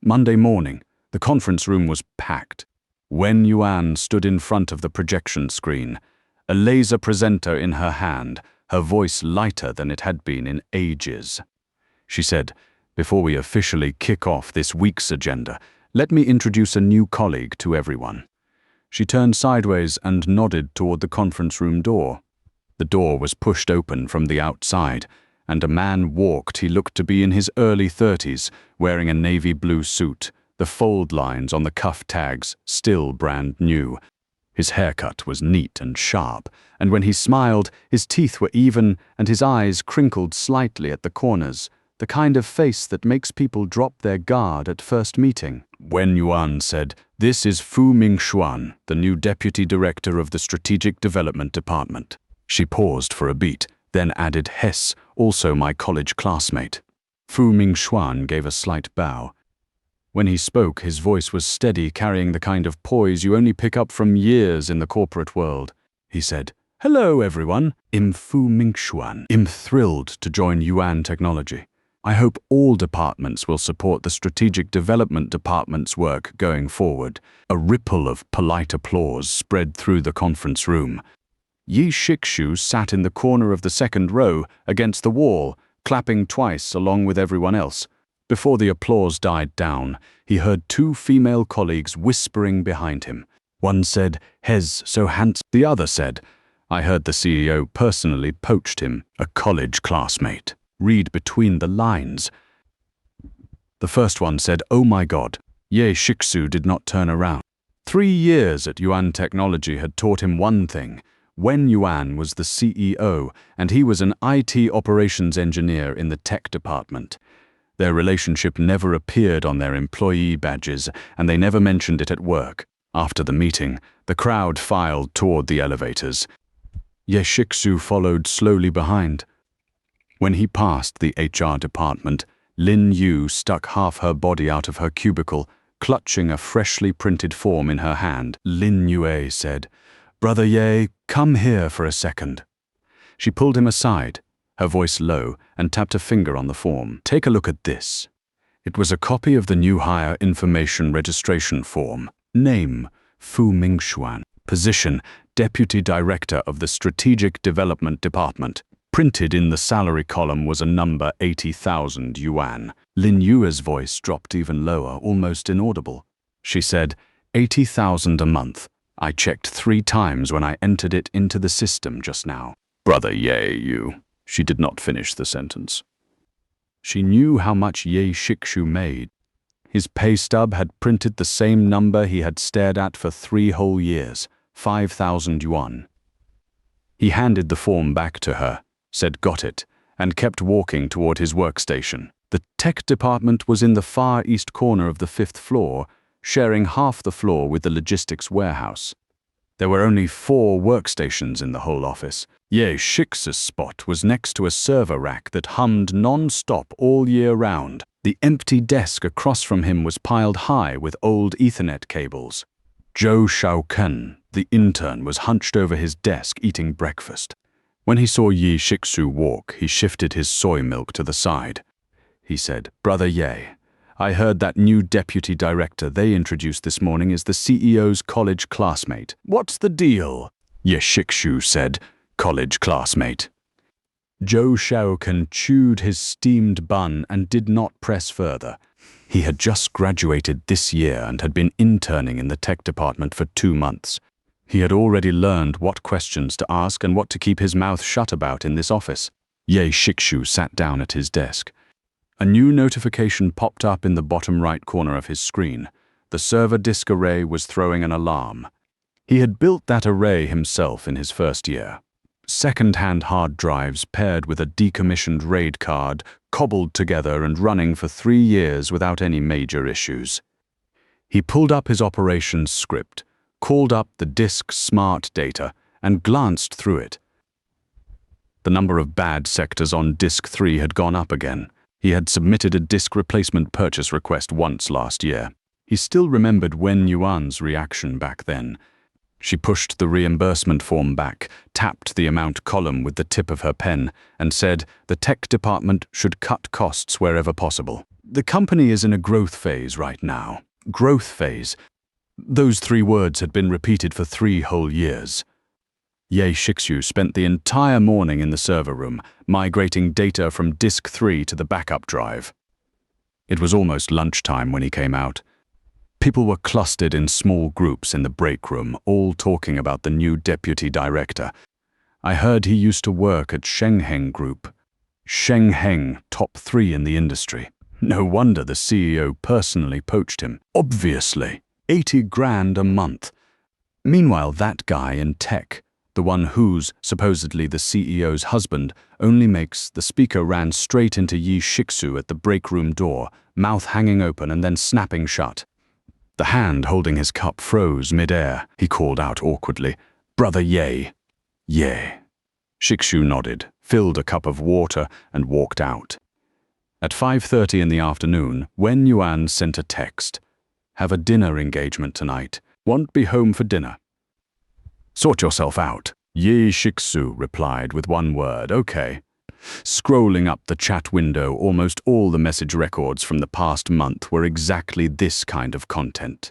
Monday morning, the conference room was packed. Wen Yuan stood in front of the projection screen, a laser presenter in her hand, her voice lighter than it had been in ages. She said, "Before we officially kick off this week's agenda, let me introduce a new colleague to everyone." She turned sideways and nodded toward the conference room door. The door was pushed open from the outside, and a man walked. He looked to be in his early 30s, wearing a navy blue suit, the fold lines on the cuff tags still brand new. His haircut was neat and sharp, and when he smiled, his teeth were even and his eyes crinkled slightly at the corners, the kind of face that makes people drop their guard at first meeting. Wen Yuan said, "This is Fu Mingxuan, the new deputy director of the Strategic Development Department." She paused for a beat, then added, "Hess, also my college classmate." Fu Mingxuan gave a slight bow. When he spoke, his voice was steady, carrying the kind of poise you only pick up from years in the corporate world. He said, "Hello, everyone. I'm Fu Mingxuan. I'm thrilled to join Yuan Technology. I hope all departments will support the Strategic Development Department's work going forward." A ripple of polite applause spread through the conference room. Yi Shikshu sat in the corner of the second row, against the wall, clapping twice along with everyone else. Before the applause died down, he heard two female colleagues whispering behind him. One said, "Hez, so handsome." The other said, "I heard the CEO personally poached him, a college classmate." Read between the lines. The first one said, "Oh my God." Ye Shiksu did not turn around. 3 years at Yuan Technology had taught him one thing. Wen Yuan was the CEO, and he was an IT operations engineer in the tech department. Their relationship never appeared on their employee badges, and they never mentioned it at work. After the meeting, the crowd filed toward the elevators. Ye Shiksu followed slowly behind. When he passed the HR department, Lin Yu stuck half her body out of her cubicle, clutching a freshly printed form in her hand. Lin Yue said, "Brother Ye, come here for a second." She pulled him aside, her voice low, and tapped a finger on the form. "Take a look at this." It was a copy of the new hire information registration form. Name, Fu Mingxuan. Position, Deputy Director of the Strategic Development Department. Printed in the salary column was a number 80,000 yuan. Lin Yue's voice dropped even lower, almost inaudible. She said, 80,000 a month. I checked 3 times when I entered it into the system just now. Brother Ye Yu. She did not finish the sentence. She knew how much Ye Shikshu made. His pay stub had printed the same number he had stared at for 3 whole years, 5,000 yuan. He handed the form back to her, said "Got it," and kept walking toward his workstation. The tech department was in the far east corner of the 5th floor, sharing half the floor with the logistics warehouse. There were only 4 workstations in the whole office. Ye Shiksu's spot was next to a server rack that hummed non-stop all year round. The empty desk across from him was piled high with old Ethernet cables. Zhou Shaoken, the intern, was hunched over his desk eating breakfast. When he saw Yi Shiksu walk, he shifted his soy milk to the side. He said, "Brother Ye, I heard that new deputy director they introduced this morning is the CEO's college classmate. What's the deal?" Ye Shikshu said, "College classmate." Zhou Shaoken chewed his steamed bun and did not press further. He had just graduated this year and had been interning in the tech department for 2 months. He had already learned what questions to ask and what to keep his mouth shut about in this office. Ye Shikshu sat down at his desk. A new notification popped up in the bottom right corner of his screen. The server disk array was throwing an alarm. He had built that array himself in his first year. Second-hand hard drives paired with a decommissioned RAID card, cobbled together and running for 3 years without any major issues. He pulled up his operations script, called up the disk's smart data, and glanced through it. The number of bad sectors on disk 3 had gone up again. He had submitted a disk replacement purchase request once last year. He still remembered Wen Yuan's reaction back then. She pushed the reimbursement form back, tapped the amount column with the tip of her pen, and said the tech department should cut costs wherever possible. The company is in a growth phase right now. Growth phase. Those 3 words had been repeated for 3 whole years. Ye Shixu spent the entire morning in the server room, migrating data from disk 3 to the backup drive. It was almost lunchtime when he came out. People were clustered in small groups in the break room, all talking about the new deputy director. I heard he used to work at Shengheng Group. Shengheng, top 3 in the industry. No wonder the CEO personally poached him. Obviously, 80 grand a month. Meanwhile, that guy in tech, the one who's supposedly the CEO's husband, only makes. The speaker ran straight into Yi Shixu at the break room door, mouth hanging open and then snapping shut. The hand holding his cup froze mid-air. He called out awkwardly, "Brother Ye." "Ye." Shixu nodded, filled a cup of water and walked out. At 5:30 in the afternoon, Wen Yuan sent a text. "Have a dinner engagement tonight. Won't be home for dinner. Sort yourself out." Ye Shixu replied with one word, "Okay." Scrolling up the chat window, almost all the message records from the past month were exactly this kind of content.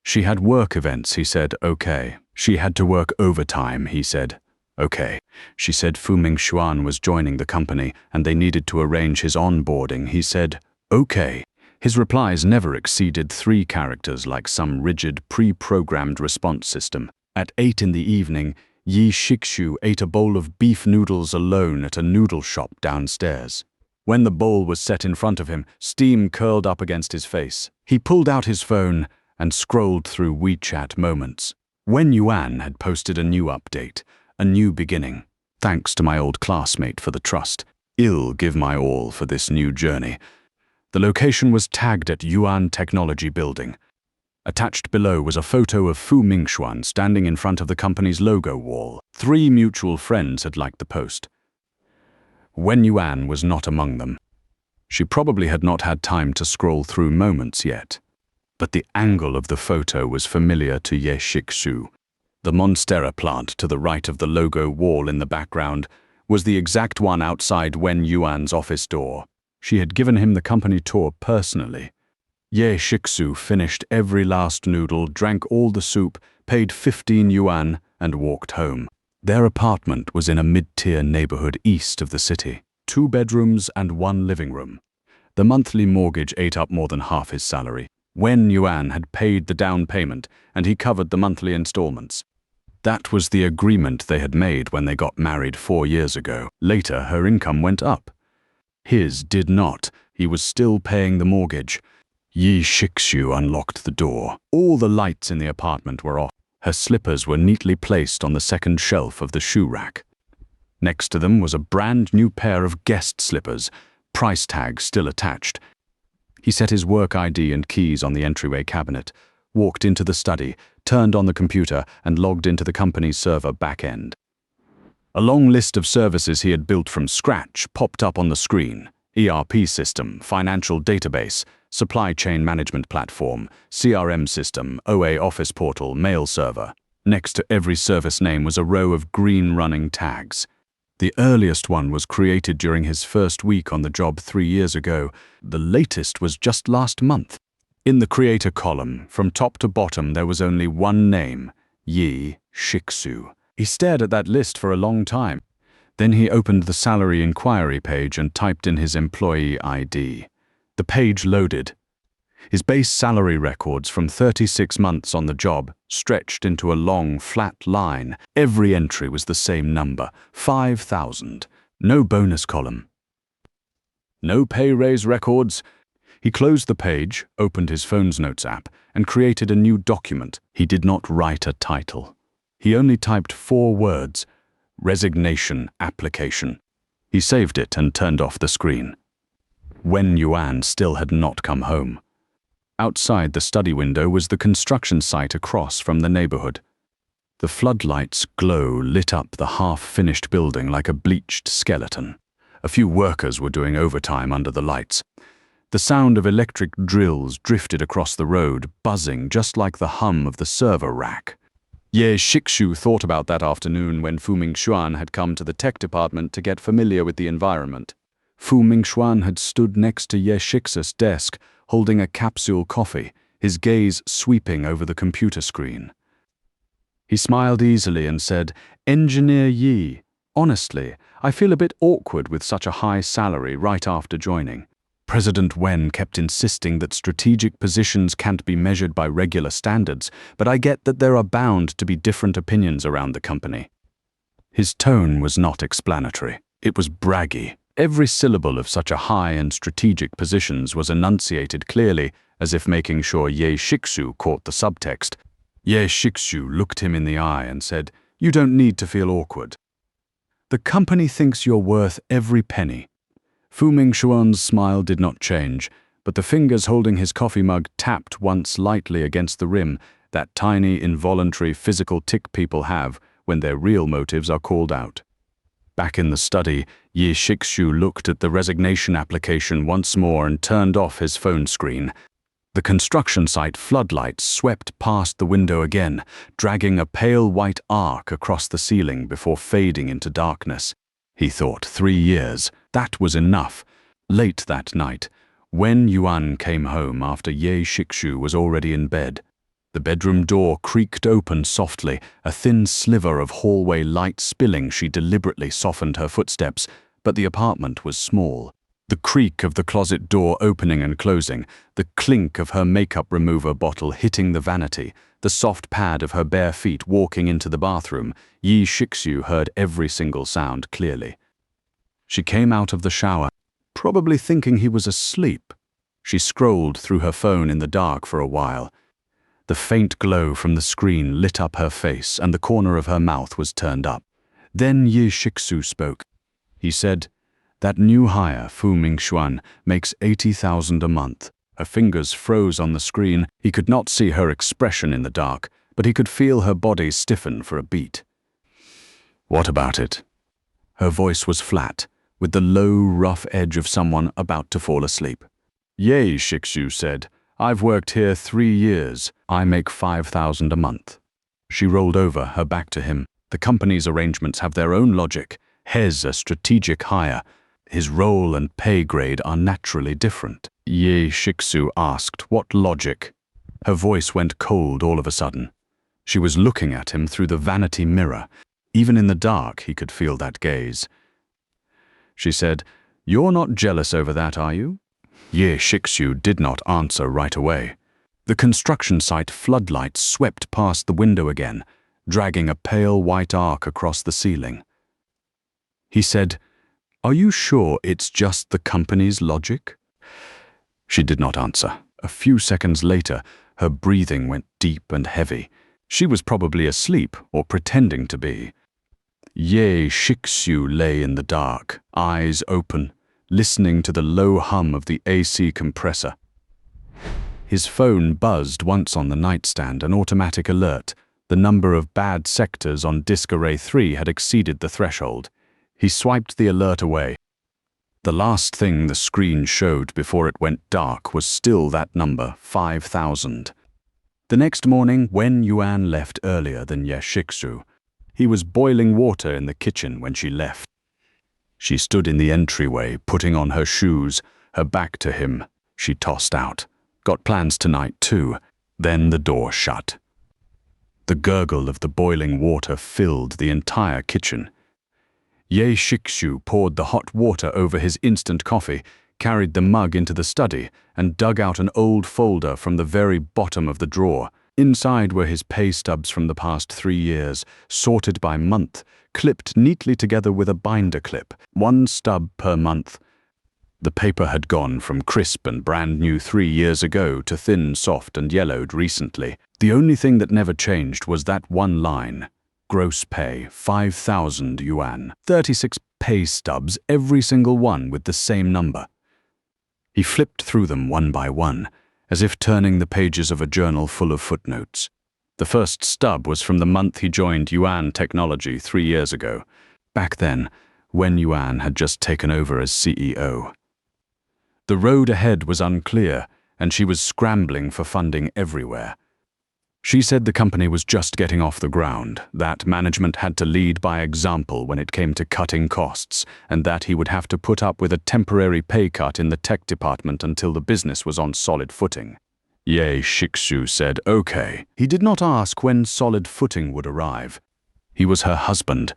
She had work events, he said, "Okay." She had to work overtime, he said, "Okay." She said Fu Mingxuan was joining the company and they needed to arrange his onboarding, he said, "Okay." His replies never exceeded 3 characters like some rigid, pre-programmed response system. At 8 in the evening, Yi Shixu ate a bowl of beef noodles alone at a noodle shop downstairs. When the bowl was set in front of him, steam curled up against his face. He pulled out his phone and scrolled through WeChat moments. Wen Yuan had posted a new update, a new beginning. "Thanks to my old classmate for the trust. I'll give my all for this new journey." The location was tagged at Yuan Technology Building. Attached below was a photo of Fu Mingxuan standing in front of the company's logo wall. 3 mutual friends had liked the post. Wen Yuan was not among them. She probably had not had time to scroll through moments yet. But the angle of the photo was familiar to Ye Shixu. The Monstera plant to the right of the logo wall in the background was the exact one outside Wen Yuan's office door. She had given him the company tour personally. Ye Shixu finished every last noodle, drank all the soup, paid 15 yuan, and walked home. Their apartment was in a mid-tier neighborhood east of the city. 2 bedrooms and 1 living room. The monthly mortgage ate up more than half his salary. Wen Yuan had paid the down payment, and he covered the monthly installments. That was the agreement they had made when they got married 4 years ago. Later, her income went up. His did not. He was still paying the mortgage. Yi Shixu unlocked the door. All the lights in the apartment were off. Her slippers were neatly placed on the second shelf of the shoe rack. Next to them was a brand new pair of guest slippers, price tag still attached. He set his work ID and keys on the entryway cabinet, walked into the study, turned on the computer, and logged into the company's server back-end. A long list of services he had built from scratch popped up on the screen. ERP system, financial database, supply chain management platform, CRM system, OA office portal, mail server. Next to every service name was a row of green running tags. The earliest one was created during his first week on the job 3 years ago. The latest was just last month. In the creator column, from top to bottom, there was only one name, Yi Shixu. He stared at that list for a long time. Then he opened the salary inquiry page and typed in his employee ID. The page loaded. His base salary records from 36 months on the job stretched into a long, flat line. Every entry was the same number, 5,000. No bonus column. No pay raise records. He closed the page, opened his phone's notes app, and created a new document. He did not write a title. He only typed 4 words: resignation application. He saved it and turned off the screen. Wen Yuan still had not come home. Outside the study window was the construction site across from the neighborhood. The floodlights' glow lit up the half-finished building like a bleached skeleton. A few workers were doing overtime under the lights. The sound of electric drills drifted across the road, buzzing just like the hum of the server rack. Ye Shixu thought about that afternoon when Fu Mingxuan had come to the tech department to get familiar with the environment. Fu Mingxuan had stood next to Ye Shix's desk, holding a capsule coffee, his gaze sweeping over the computer screen. He smiled easily and said, "Engineer Yi, honestly, I feel a bit awkward with such a high salary right after joining." President Wen kept insisting that strategic positions can't be measured by regular standards, but I get that there are bound to be different opinions around the company. His tone was not explanatory. It was braggy. Every syllable of such a high and strategic positions was enunciated clearly, as if making sure Ye Shixu caught the subtext. Ye Shixu looked him in the eye and said, "You don't need to feel awkward. The company thinks you're worth every penny." Fu Mingxuan's smile did not change, but the fingers holding his coffee mug tapped once lightly against the rim, that tiny, involuntary physical tick people have when their real motives are called out. Back in the study, Ye Shixu looked at the resignation application once more and turned off his phone screen. The construction site floodlights swept past the window again, dragging a pale white arc across the ceiling before fading into darkness. He thought 3 years, that was enough. Late that night, Wen Yuan came home after Ye Shixu was already in bed. The bedroom door creaked open softly, a thin sliver of hallway light spilling. She deliberately softened her footsteps, but the apartment was small. The creak of the closet door opening and closing, the clink of her makeup remover bottle hitting the vanity, the soft pad of her bare feet walking into the bathroom, Ye Shixu heard every single sound clearly. She came out of the shower, probably thinking he was asleep. She scrolled through her phone in the dark for a while. The faint glow from the screen lit up her face and the corner of her mouth was turned up. Then Ye Shixu spoke. He said, "That new hire, Fu Mingxuan, makes 80,000 a month." Her fingers froze on the screen. He could not see her expression in the dark, but he could feel her body stiffen for a beat. "What about it?" Her voice was flat, with the low, rough edge of someone about to fall asleep. "Ye Shixu said, I've worked here 3 years. I make 5,000 a month." She rolled over, her back to him. The company's arrangements have their own logic. His a strategic hire. His role and pay grade are naturally different. Ye Shixu asked, "What logic?" Her voice went cold all of a sudden. She was looking at him through the vanity mirror. Even in the dark, he could feel that gaze. She said, "You're not jealous over that, are you?" Ye Shixu did not answer right away. The construction site floodlights swept past the window again, dragging a pale white arc across the ceiling. He said, "Are you sure it's just the company's logic?" She did not answer. A few seconds later, her breathing went deep and heavy. She was probably asleep or pretending to be. Ye Shixu lay in the dark, eyes open, listening to the low hum of the AC compressor. His phone buzzed once on the nightstand, an automatic alert. The number of bad sectors on disk array 3 had exceeded the threshold. He swiped the alert away. The last thing the screen showed before it went dark was still that number, 5,000. The next morning, Wen Yuan left earlier than Ye Shixu. He was boiling water in the kitchen when she left. She stood in the entryway, putting on her shoes, her back to him. She tossed out. "Got plans tonight, too." Then the door shut. The gurgle of the boiling water filled the entire kitchen. Ye Shixu poured the hot water over his instant coffee, carried the mug into the study, and dug out an old folder from the very bottom of the drawer. Inside were his pay stubs from the past 3 years, sorted by month, clipped neatly together with a binder clip, 1 stub per month. The paper had gone from crisp and brand new 3 years ago to thin, soft, and yellowed recently. The only thing that never changed was that one line. Gross pay, 5,000 yuan. 36 pay stubs, every single one with the same number. He flipped through them one by one, as if turning the pages of a journal full of footnotes. The first stub was from the month he joined Yuan Technology 3 years ago. Back then, when Yuan had just taken over as CEO. The road ahead was unclear, and she was scrambling for funding everywhere. She said the company was just getting off the ground, that management had to lead by example when it came to cutting costs, and that he would have to put up with a temporary pay cut in the tech department until the business was on solid footing. Ye Shixu said okay. He did not ask when solid footing would arrive. He was her husband.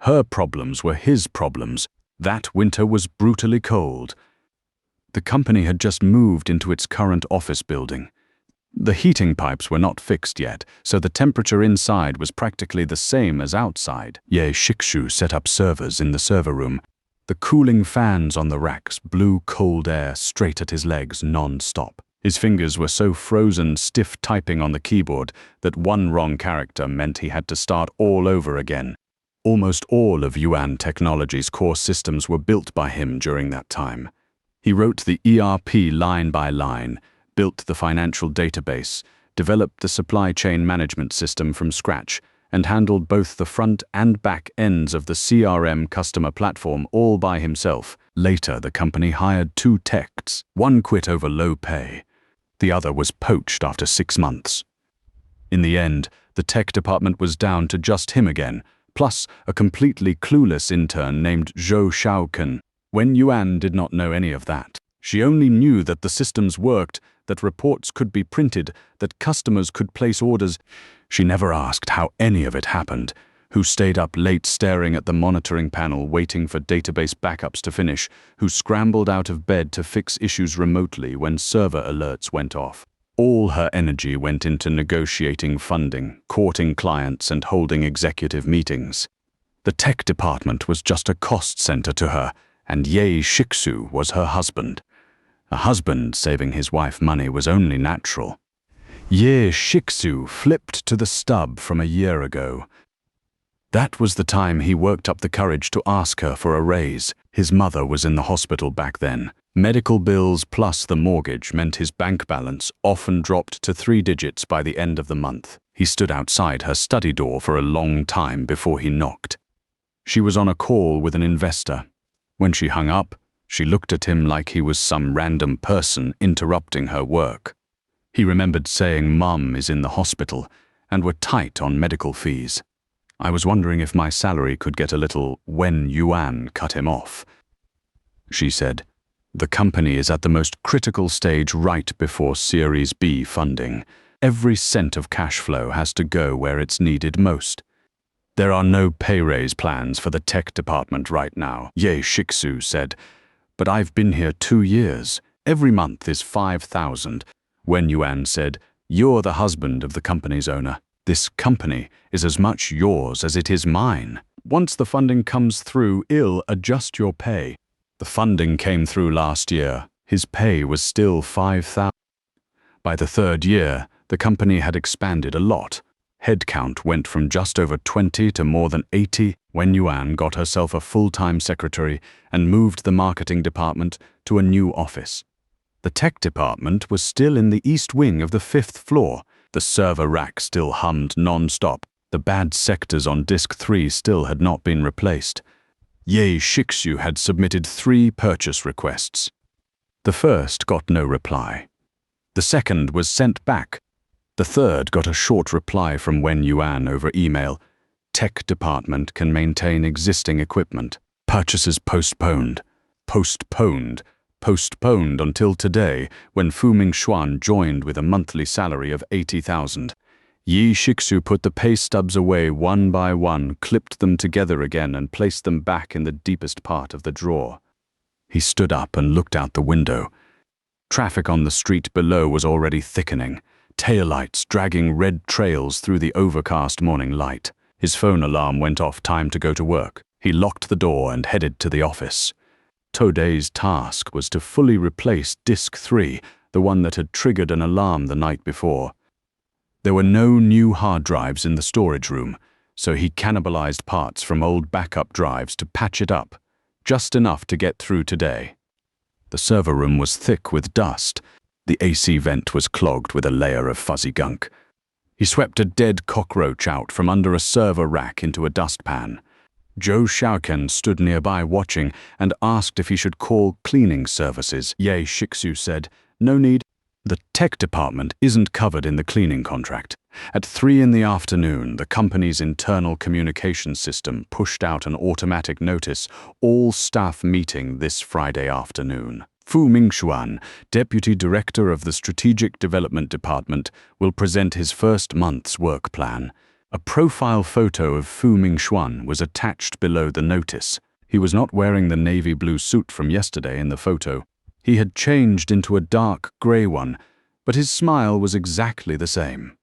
Her problems were his problems. That winter was brutally cold. The company had just moved into its current office building. The heating pipes were not fixed yet, so the temperature inside was practically the same as outside. Ye Shixu set up servers in the server room. The cooling fans on the racks blew cold air straight at his legs non-stop. His fingers were so frozen stiff typing on the keyboard that one wrong character meant he had to start all over again. Almost all of Yuan Technology's core systems were built by him during that time. He wrote the ERP line by line, built the financial database, developed the supply chain management system from scratch, and handled both the front and back ends of the CRM customer platform all by himself. Later, the company hired 2 techs. One quit over low pay. The other was poached after 6 months. In the end, the tech department was down to just him again, plus a completely clueless intern named Zhou Shaoken. Wen Yuan did not know any of that. She only knew that the systems worked, that reports could be printed, that customers could place orders. She never asked how any of it happened, who stayed up late staring at the monitoring panel waiting for database backups to finish, who scrambled out of bed to fix issues remotely when server alerts went off. All her energy went into negotiating funding, courting clients, and holding executive meetings. The tech department was just a cost center to her, and Ye Shixu was her husband. A husband saving his wife money was only natural. Ye Shixu flipped to the stub from a year ago. That was the time he worked up the courage to ask her for a raise. His mother was in the hospital back then. Medical bills plus the mortgage meant his bank balance often dropped to 3 digits by the end of the month. He stood outside her study door for a long time before he knocked. She was on a call with an investor. When she hung up, she looked at him like he was some random person interrupting her work. He remembered saying Mum is in the hospital and were tight on medical fees. I was wondering if my salary could get a little Wen Yuan cut him off. She said, the company is at the most critical stage right before Series B funding. Every cent of cash flow has to go where it's needed most. There are no pay raise plans for the tech department right now, Ye Shixu said. But I've been here 2 years. Every month is 5,000. Wen Yuan said, you're the husband of the company's owner. This company is as much yours as it is mine. Once the funding comes through, I'll adjust your pay. The funding came through last year. His pay was still 5,000. By the 3rd year, the company had expanded a lot. Headcount went from just over 20 to more than 80. Wen Yuan got herself a full-time secretary and moved the marketing department to a new office. The tech department was still in the east wing of the 5th floor. The server rack still hummed non-stop. The bad sectors on disk 3 still had not been replaced. Ye Shixu had submitted 3 purchase requests. The first got no reply. The second was sent back. The third got a short reply from Wen Yuan over email. Tech department can maintain existing equipment. Purchases postponed. Postponed. Postponed until today, when Fu Mingxuan joined with a monthly salary of 80,000. Ye Shixu put the pay stubs away one by one, clipped them together again, and placed them back in the deepest part of the drawer. He stood up and looked out the window. Traffic on the street below was already thickening, taillights dragging red trails through the overcast morning light. His phone alarm went off, time to go to work. He locked the door and headed to the office. Today's task was to fully replace Disk 3, the one that had triggered an alarm the night before. There were no new hard drives in the storage room, so he cannibalized parts from old backup drives to patch it up, just enough to get through today. The server room was thick with dust. The AC vent was clogged with a layer of fuzzy gunk. He swept a dead cockroach out from under a server rack into a dustpan. Zhou Shaoken stood nearby watching and asked if he should call cleaning services. Ye Shixu said, no need. The tech department isn't covered in the cleaning contract. At 3 in the afternoon, the company's internal communication system pushed out an automatic notice: all staff meeting this Friday afternoon. Fu Mingxuan, Deputy Director of the Strategic Development Department, will present his first month's work plan. A profile photo of Fu Mingxuan was attached below the notice. He was not wearing the navy blue suit from yesterday in the photo. He had changed into a dark gray one, but his smile was exactly the same.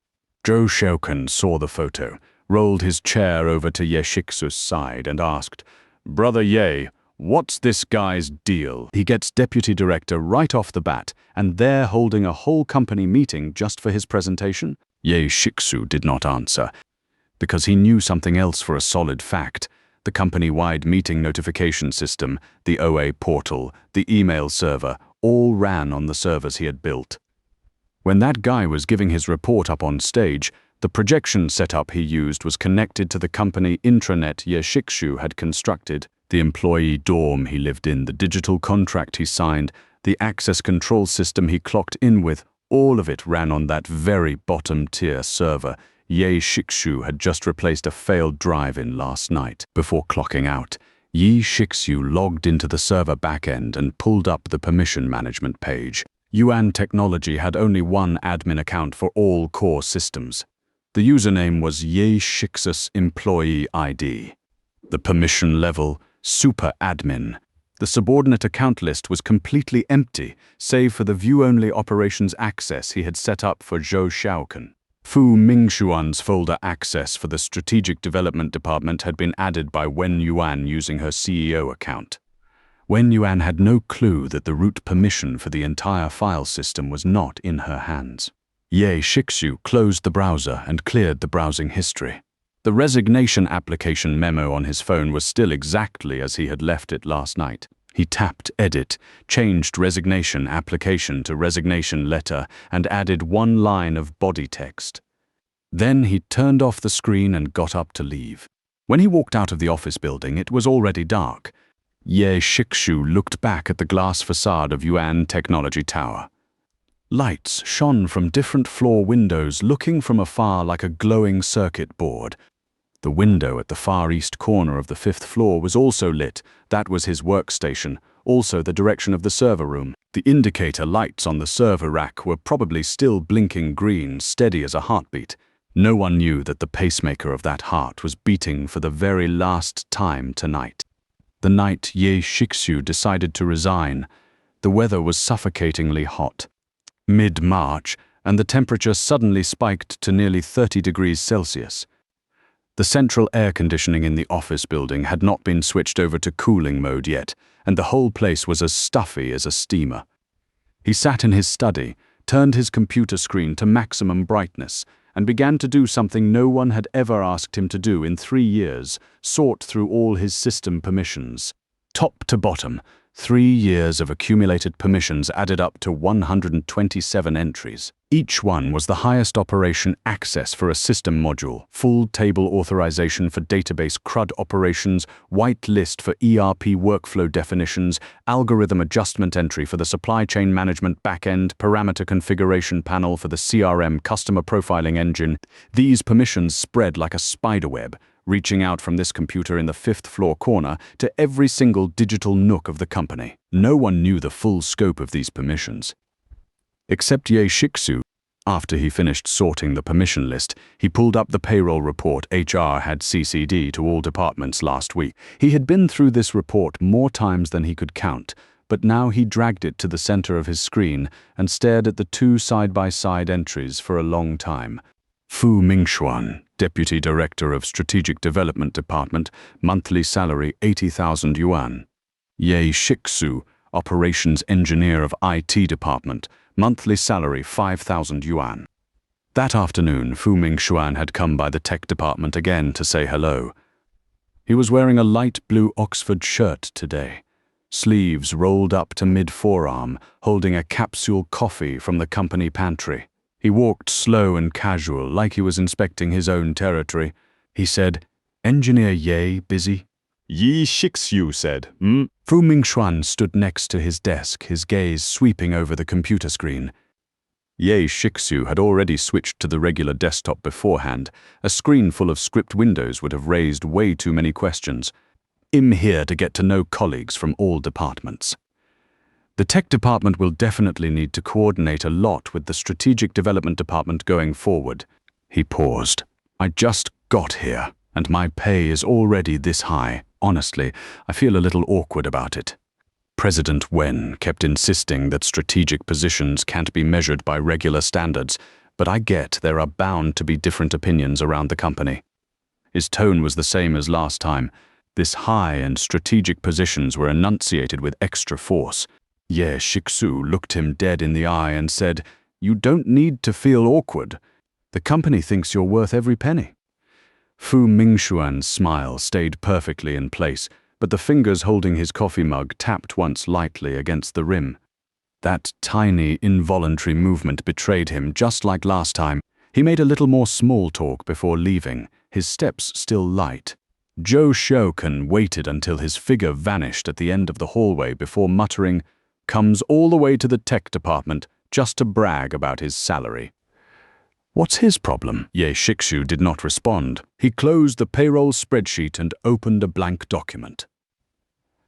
Zhou Xiaokan saw the photo, rolled his chair over to Ye Shixu's side and asked, "Brother Ye, what's this guy's deal? He gets deputy director right off the bat, and they're holding a whole company meeting just for his presentation?" Ye Shixu did not answer, because he knew something else for a solid fact. The company-wide meeting notification system, the OA portal, the email server, all ran on the servers he had built. When that guy was giving his report up on stage, the projection setup he used was connected to the company intranet Ye Shixu had constructed. The employee dorm he lived in, the digital contract he signed, the access control system he clocked in with, all of it ran on that very bottom-tier server. Ye Shixu had just replaced a failed drive-in last night. Before clocking out, Ye Shixu logged into the server backend and pulled up the permission management page. Yuan Technology had only one admin account for all core systems. The username was Ye Shixus Employee ID. The permission level, Super Admin. The subordinate account list was completely empty, save for the view-only operations access he had set up for Zhou Xiaokan. Fu Mingxuan's folder access for the Strategic Development Department had been added by Wen Yuan using her CEO account. Wen Yuan had no clue that the root permission for the entire file system was not in her hands. Ye Shixu closed the browser and cleared the browsing history. The resignation application memo on his phone was still exactly as he had left it last night. He tapped Edit, changed resignation application to resignation letter, and added one line of body text. Then he turned off the screen and got up to leave. When he walked out of the office building, it was already dark. Ye Shixu looked back at the glass facade of Yuan Technology Tower. Lights shone from different floor windows, looking from afar like a glowing circuit board. The window at the far east corner of the 5th floor was also lit. That was his workstation, also the direction of the server room. The indicator lights on the server rack were probably still blinking green, steady as a heartbeat. No one knew that the pacemaker of that heart was beating for the very last time tonight. The night Ye Shixu decided to resign, the weather was suffocatingly hot. Mid-March, and the temperature suddenly spiked to nearly 30 degrees Celsius. The central air conditioning in the office building had not been switched over to cooling mode yet, and the whole place was as stuffy as a steamer. He sat in his study, turned his computer screen to maximum brightness, and began to do something no one had ever asked him to do in 3 years: sort through all his system permissions. Top to bottom, 3 years of accumulated permissions added up to 127 entries. Each one was the highest operation access for a system module, full table authorization for database CRUD operations, white list for ERP workflow definitions, algorithm adjustment entry for the supply chain management backend, parameter configuration panel for the CRM customer profiling engine. These permissions spread like a spiderweb, reaching out from this computer in the 5th floor corner to every single digital nook of the company. No one knew the full scope of these permissions. Except Ye Shixu. After he finished sorting the permission list, he pulled up the payroll report HR had CC'd to all departments last week. He had been through this report more times than he could count, but now he dragged it to the center of his screen and stared at the 2 side-by-side entries for a long time. Fu Mingxuan, Deputy Director of Strategic Development Department, monthly salary 80,000 yuan. Ye Shixu, Operations Engineer of IT Department, monthly salary 5,000 yuan. That afternoon, Fu Mingxuan had come by the tech department again to say hello. He was wearing a light blue Oxford shirt today, sleeves rolled up to mid-forearm, holding a capsule coffee from the company pantry. He walked slow and casual, like he was inspecting his own territory. He said, "Engineer Ye busy?" Ye Shixu said, Fu Mingxuan stood next to his desk, his gaze sweeping over the computer screen. Ye Shixu had already switched to the regular desktop beforehand. A screen full of script windows would have raised way too many questions. I'm here to get to know colleagues from all departments. The tech department will definitely need to coordinate a lot with the strategic development department going forward. He paused. I just got here, and my pay is already this high. Honestly, I feel a little awkward about it. President Wen kept insisting that strategic positions can't be measured by regular standards, but I get there are bound to be different opinions around the company. His tone was the same as last time. This high and strategic positions were enunciated with extra force. Ye Shixu looked him dead in the eye and said, "You don't need to feel awkward. The company thinks you're worth every penny." Fu Mingxuan's smile stayed perfectly in place, but the fingers holding his coffee mug tapped once lightly against the rim. That tiny, involuntary movement betrayed him, just like last time. He made a little more small talk before leaving, his steps still light. Zhou Shouken waited until his figure vanished at the end of the hallway before muttering, "Comes all the way to the tech department just to brag about his salary." What's his problem? Ye Shixu did not respond. He closed the payroll spreadsheet and opened a blank document.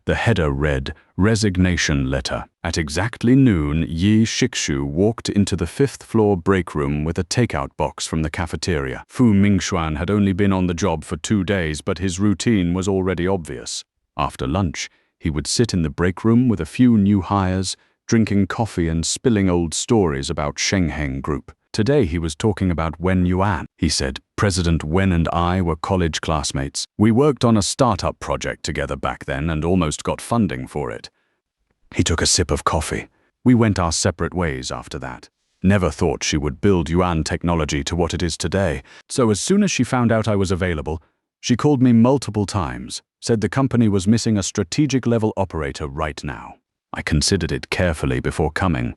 The header read, "Resignation letter." At exactly noon, Ye Shixu walked into the 5th-floor break room with a takeout box from the cafeteria. Fu Mingxuan had only been on the job for 2 days, but his routine was already obvious. After lunch, he would sit in the break room with a few new hires, drinking coffee and spilling old stories about Shengheng Group. Today he was talking about Wen Yuan. He said, "President Wen and I were college classmates. We worked on a startup project together back then and almost got funding for it." He took a sip of coffee. "We went our separate ways after that. Never thought she would build Yuan technology to what it is today. So as soon as she found out I was available, she called me multiple times, said the company was missing a strategic-level operator right now. I considered it carefully before coming."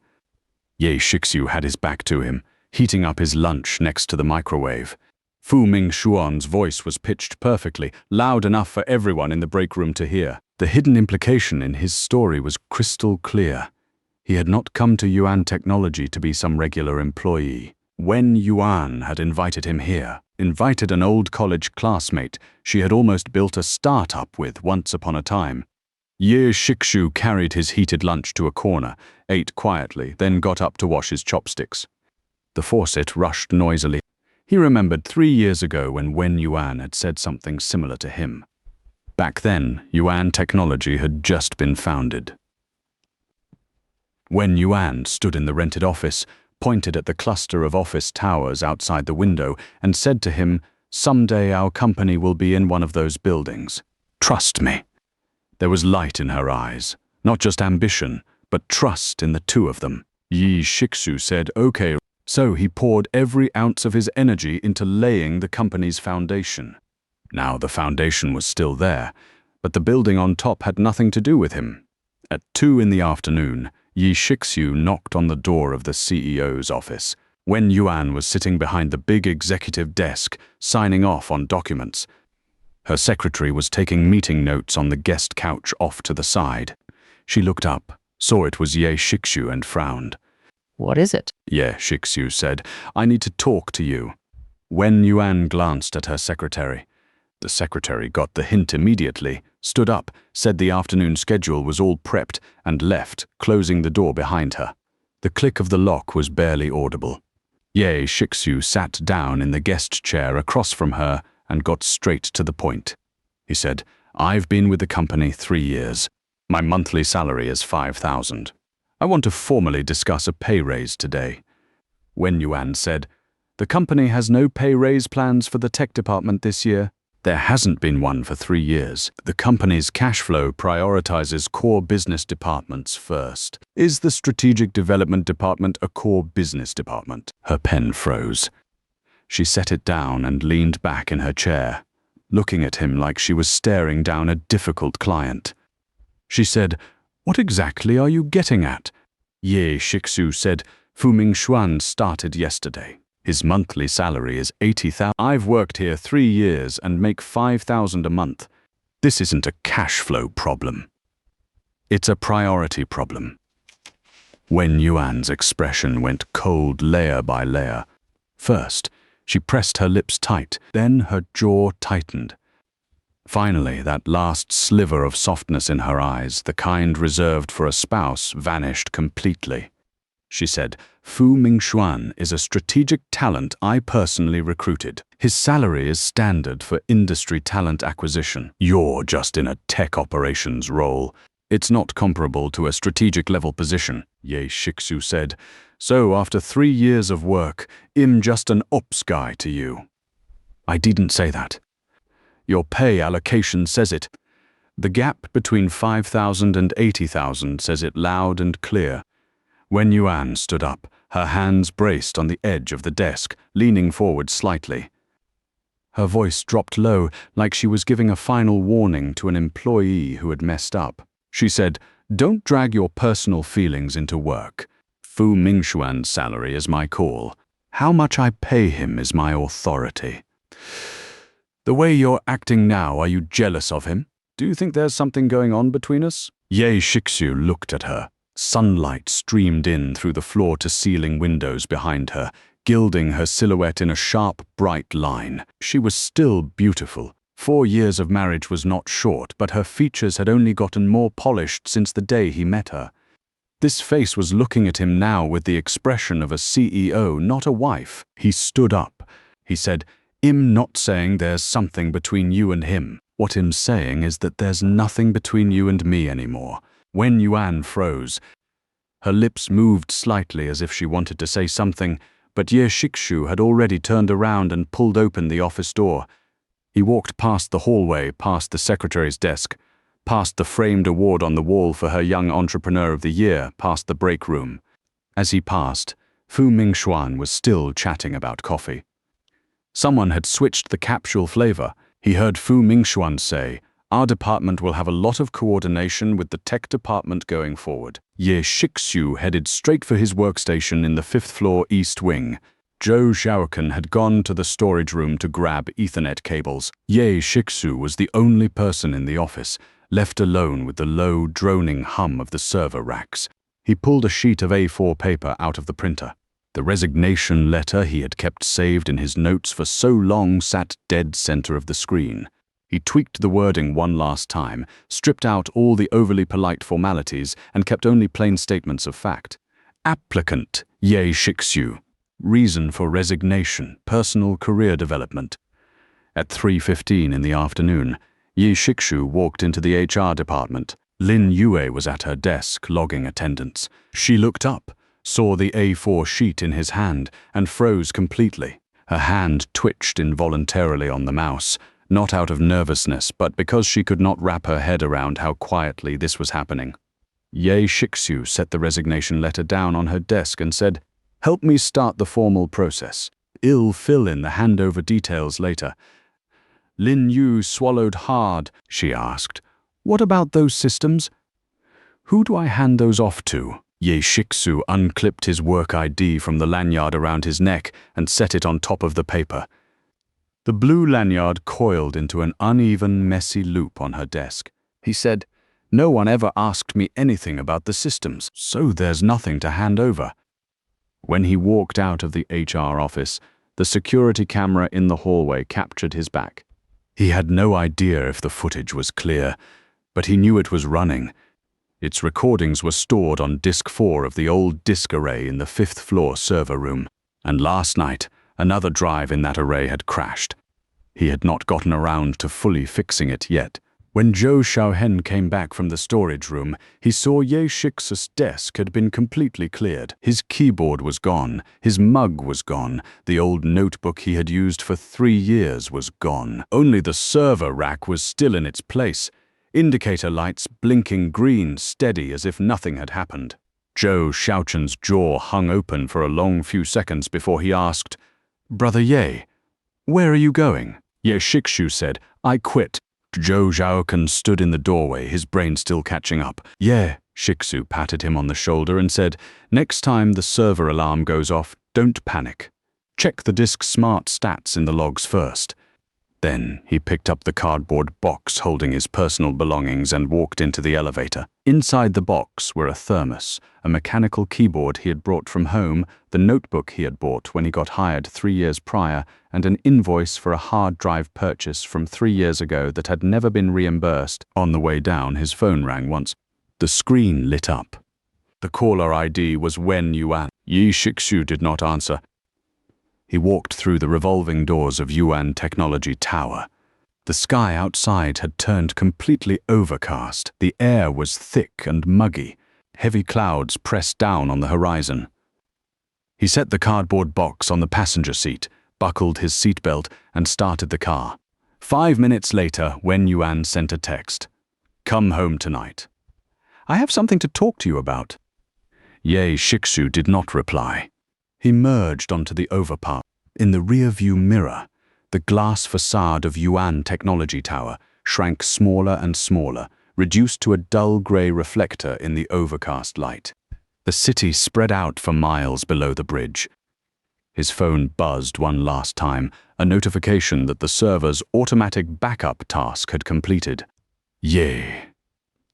Ye Shixu had his back to him, heating up his lunch next to the microwave. Fu Mingxuan's voice was pitched perfectly, loud enough for everyone in the break room to hear. The hidden implication in his story was crystal clear. He had not come to Yuan Technology to be some regular employee. Wen Yuan had invited him here, invited an old college classmate she had almost built a startup with once upon a time. Ye Shixu carried his heated lunch to a corner, ate quietly, then got up to wash his chopsticks. The faucet rushed noisily. He remembered 3 years ago when Wen Yuan had said something similar to him. Back then, Yuan Technology had just been founded. Wen Yuan stood in the rented office, pointed at the cluster of office towers outside the window, and said to him, "Someday our company will be in one of those buildings. Trust me." There was light in her eyes, not just ambition, but trust in the two of them. Ye Shixu said, "Okay." So he poured every ounce of his energy into laying the company's foundation. Now the foundation was still there, but the building on top had nothing to do with him. At 2 in the afternoon, Ye Shixu knocked on the door of the CEO's office. Wen Yuan was sitting behind the big executive desk, signing off on documents. Her secretary was taking meeting notes on the guest couch off to the side. She looked up, saw it was Ye Shixu and frowned. "What is it?" Ye Shixu said, "I need to talk to you." Wen Yuan glanced at her secretary. The secretary got the hint immediately, stood up, said the afternoon schedule was all prepped, and left, closing the door behind her. The click of the lock was barely audible. Ye Shixu sat down in the guest chair across from her and got straight to the point. He said, "I've been with the company 3 years. My monthly salary is 5,000. I want to formally discuss a pay raise today." Wen Yuan said, "The company has no pay raise plans for the tech department this year. There hasn't been one for 3 years. The company's cash flow prioritizes core business departments first. Is the strategic development department a core business department?" Her pen froze. She set it down and leaned back in her chair, looking at him like she was staring down a difficult client. She said, "What exactly are you getting at?" Ye Shixu said, "Fu Mingxuan started yesterday. His monthly salary is 80,000. I've worked here 3 years and make 5,000 a month. This isn't a cash flow problem. It's a priority problem." Wen Yuan's expression went cold layer by layer. First, she pressed her lips tight, then her jaw tightened. Finally, that last sliver of softness in her eyes, the kind reserved for a spouse, vanished completely. She said, "Fu Mingxuan is a strategic talent I personally recruited. His salary is standard for industry talent acquisition. You're just in a tech operations role. It's not comparable to a strategic level position," Ye Shixu said. "So after 3 years of work, I'm just an ops guy to you." "I didn't say that. Your pay allocation says it. The gap between 5,000 and 80,000 says it loud and clear." Wen Yuan stood up, her hands braced on the edge of the desk, leaning forward slightly. Her voice dropped low, like she was giving a final warning to an employee who had messed up. She said, "Don't drag your personal feelings into work. Fu Mingxuan's salary is my call. How much I pay him is my authority. The way you're acting now, are you jealous of him? Do you think there's something going on between us?" Ye Shixu looked at her. Sunlight streamed in through the floor-to-ceiling windows behind her, gilding her silhouette in a sharp, bright line. She was still beautiful. 4 years of marriage was not short, but her features had only gotten more polished since the day he met her. This face was looking at him now with the expression of a CEO, not a wife. He stood up. He said, "I'm not saying there's something between you and him. What I'm saying is that there's nothing between you and me anymore." Wen Yuan froze. Her lips moved slightly as if she wanted to say something, but Ye Shixu had already turned around and pulled open the office door. He walked past the hallway, past the secretary's desk, past the framed award on the wall for her Young Entrepreneur of the Year, past the break room. As he passed, Fu Mingxuan was still chatting about coffee. Someone had switched the capsule flavor. He heard Fu Mingxuan say, "Our department will have a lot of coordination with the tech department going forward." Ye Shixu headed straight for his workstation in the 5th floor East Wing. Zhou Xiaokan had gone to the storage room to grab Ethernet cables. Ye Shixu was the only person in the office, left alone with the low, droning hum of the server racks. He pulled a sheet of A4 paper out of the printer. The resignation letter he had kept saved in his notes for so long sat dead center of the screen. He tweaked the wording one last time, stripped out all the overly polite formalities, and kept only plain statements of fact. Applicant, Ye Shixu. Reason for resignation, personal career development. At 3:15 in the afternoon, Ye Shixu walked into the HR department. Lin Yue was at her desk, logging attendance. She looked up, saw the A4 sheet in his hand, and froze completely. Her hand twitched involuntarily on the mouse, not out of nervousness, but because she could not wrap her head around how quietly this was happening. Ye Shixu set the resignation letter down on her desk and said, "Help me start the formal process. I'll fill in the handover details later." Lin Yu swallowed hard. She asked, "What about those systems? Who do I hand those off to?" Ye Shixu unclipped his work ID from the lanyard around his neck and set it on top of the paper. The blue lanyard coiled into an uneven, messy loop on her desk. He said, "No one ever asked me anything about the systems, so there's nothing to hand over." When he walked out of the HR office, the security camera in the hallway captured his back. He had no idea if the footage was clear, but he knew it was running. Its recordings were stored on disk 4 of the old disk array in the 5th floor server room, and last night, another drive in that array had crashed. He had not gotten around to fully fixing it yet. When Zhou Xiaohen came back from the storage room, he saw Ye Shixu's desk had been completely cleared. His keyboard was gone, his mug was gone, the old notebook he had used for 3 years was gone. Only the server rack was still in its place, indicator lights blinking green, steady as if nothing had happened. Zhou Xiaochen's jaw hung open for a long few seconds before he asked, "Brother Ye, where are you going?" Ye Shixu said, "I quit." Zhou Xiaokan stood in the doorway, his brain still catching up. Ye Shixu patted him on the shoulder and said, "Next time the server alarm goes off, don't panic. Check the disk's smart stats in the logs first." Then he picked up the cardboard box holding his personal belongings and walked into the elevator. Inside the box were a thermos, a mechanical keyboard he had brought from home, the notebook he had bought when he got hired 3 years prior, and an invoice for a hard drive purchase from 3 years ago that had never been reimbursed. On the way down, his phone rang once. The screen lit up. The caller ID was Wen Yuan. Yi Shixu did not answer. He walked through the revolving doors of Yuan Technology Tower. The sky outside had turned completely overcast. The air was thick and muggy. Heavy clouds pressed down on the horizon. He set the cardboard box on the passenger seat, buckled his seatbelt, and started the car. 5 minutes later, Wen Yuan sent a text. "Come home tonight. I have something to talk to you about." Ye Shixu did not reply. He merged onto the overpass. In the rear-view mirror, the glass facade of Yuan Technology Tower shrank smaller and smaller, reduced to a dull grey reflector in the overcast light. The city spread out for miles below the bridge. His phone buzzed one last time, a notification that the server's automatic backup task had completed. Yay!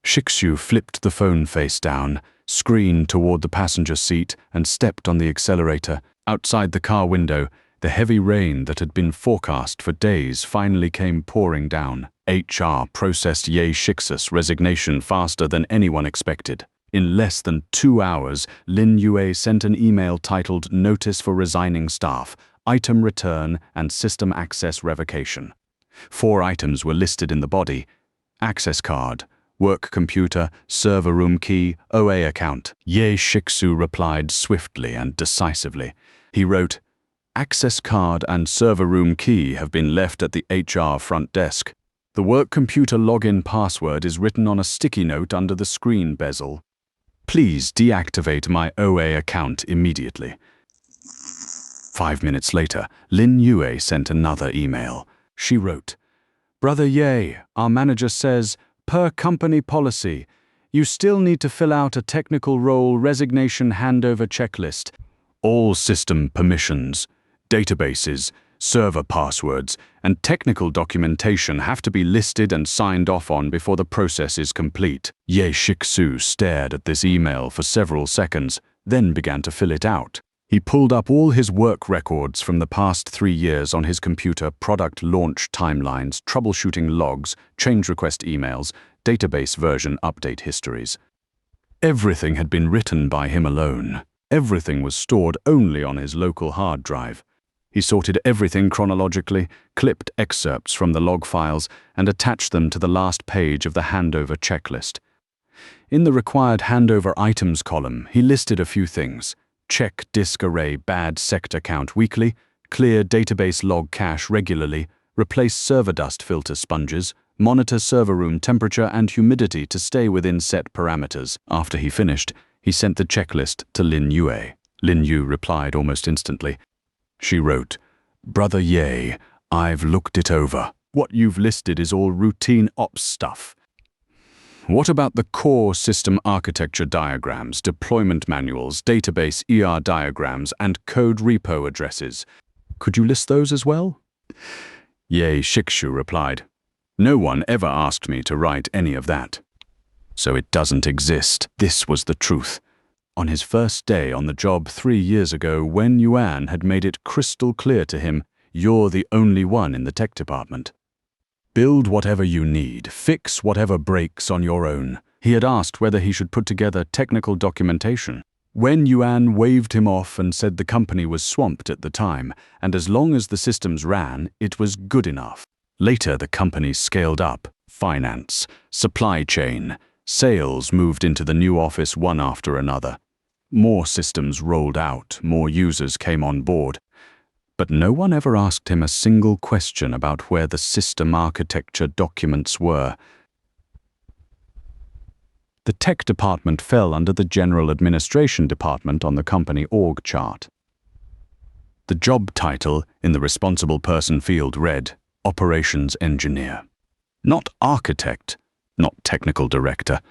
Shixu flipped the phone face down, screened toward the passenger seat, and stepped on the accelerator. Outside the car window, the heavy rain that had been forecast for days finally came pouring down. HR processed Ye Shixu's resignation faster than anyone expected. In less than 2 hours, Lin Yue sent an email titled Notice for Resigning Staff, Item Return, and System Access Revocation. 4 items were listed in the body: access card, work computer, server room key, OA account. Ye Shixu replied swiftly and decisively. He wrote, "Access card and server room key have been left at the HR front desk. The work computer login password is written on a sticky note under the screen bezel. Please deactivate my OA account immediately." 5 minutes later, Lin Yue sent another email. She wrote, "Brother Ye, our manager says, per company policy, you still need to fill out a technical role resignation handover checklist. All system permissions, databases, server passwords, and technical documentation have to be listed and signed off on before the process is complete." Ye Shixu stared at this email for several seconds, then began to fill it out. He pulled up all his work records from the past 3 years on his computer, product launch timelines, troubleshooting logs, change request emails, database version update histories. Everything had been written by him alone. Everything was stored only on his local hard drive. He sorted everything chronologically, clipped excerpts from the log files, and attached them to the last page of the handover checklist. In the required handover items column, he listed a few things: check disk array bad sector count weekly, clear database log cache regularly, replace server dust filter sponges, monitor server room temperature and humidity to stay within set parameters. After he finished, he sent the checklist to Lin Yue. Lin Yue replied almost instantly. She wrote, "Brother Ye, I've looked it over. What you've listed is all routine ops stuff. What about the core system architecture diagrams, deployment manuals, database ER diagrams, and code repo addresses? Could you list those as well?" Ye Shixu replied, "No one ever asked me to write any of that. So it doesn't exist." This was the truth. On his first day on the job 3 years ago, Wen Yuan had made it crystal clear to him, "You're the only one in the tech department. Build whatever you need, fix whatever breaks on your own." He had asked whether he should put together technical documentation. Wen Yuan waved him off and said the company was swamped at the time, and as long as the systems ran, it was good enough. Later, the company scaled up. Finance, supply chain, sales moved into the new office one after another. More systems rolled out, more users came on board. But no one ever asked him a single question about where the system architecture documents were. The tech department fell under the general administration department on the company org chart. The job title in the responsible person field read, Operations Engineer. Not architect, not technical director.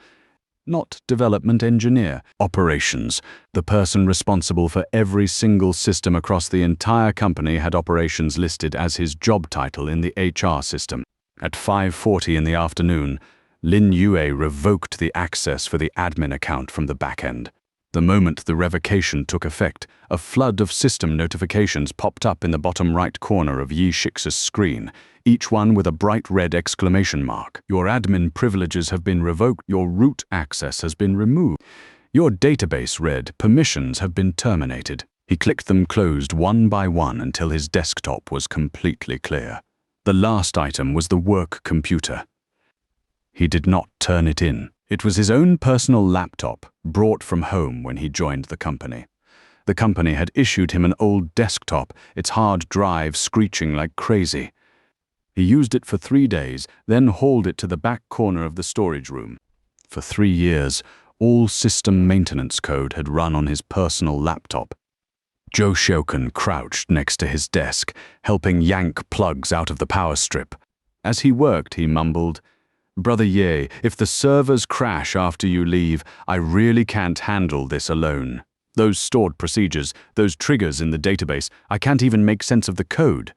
not development engineer. Operations. The person responsible for every single system across the entire company had operations listed as his job title in the HR system. At 5:40 in the afternoon, Lin Yue revoked the access for the admin account from the back end. The moment the revocation took effect, a flood of system notifications popped up in the bottom right corner of Yi Shix's screen, each one with a bright red exclamation mark. Your admin privileges have been revoked. Your root access has been removed. Your database read, permissions have been terminated. He clicked them closed one by one until his desktop was completely clear. The last item was the work computer. He did not turn it in. It was his own personal laptop, brought from home when he joined the company. The company had issued him an old desktop, its hard drive screeching like crazy. He used it for 3 days, then hauled it to the back corner of the storage room. For 3 years, all system maintenance code had run on his personal laptop. Zhou Xiaokan crouched next to his desk, helping yank plugs out of the power strip. As he worked, he mumbled, "Brother Ye, if the servers crash after you leave, I really can't handle this alone. Those stored procedures, those triggers in the database, I can't even make sense of the code.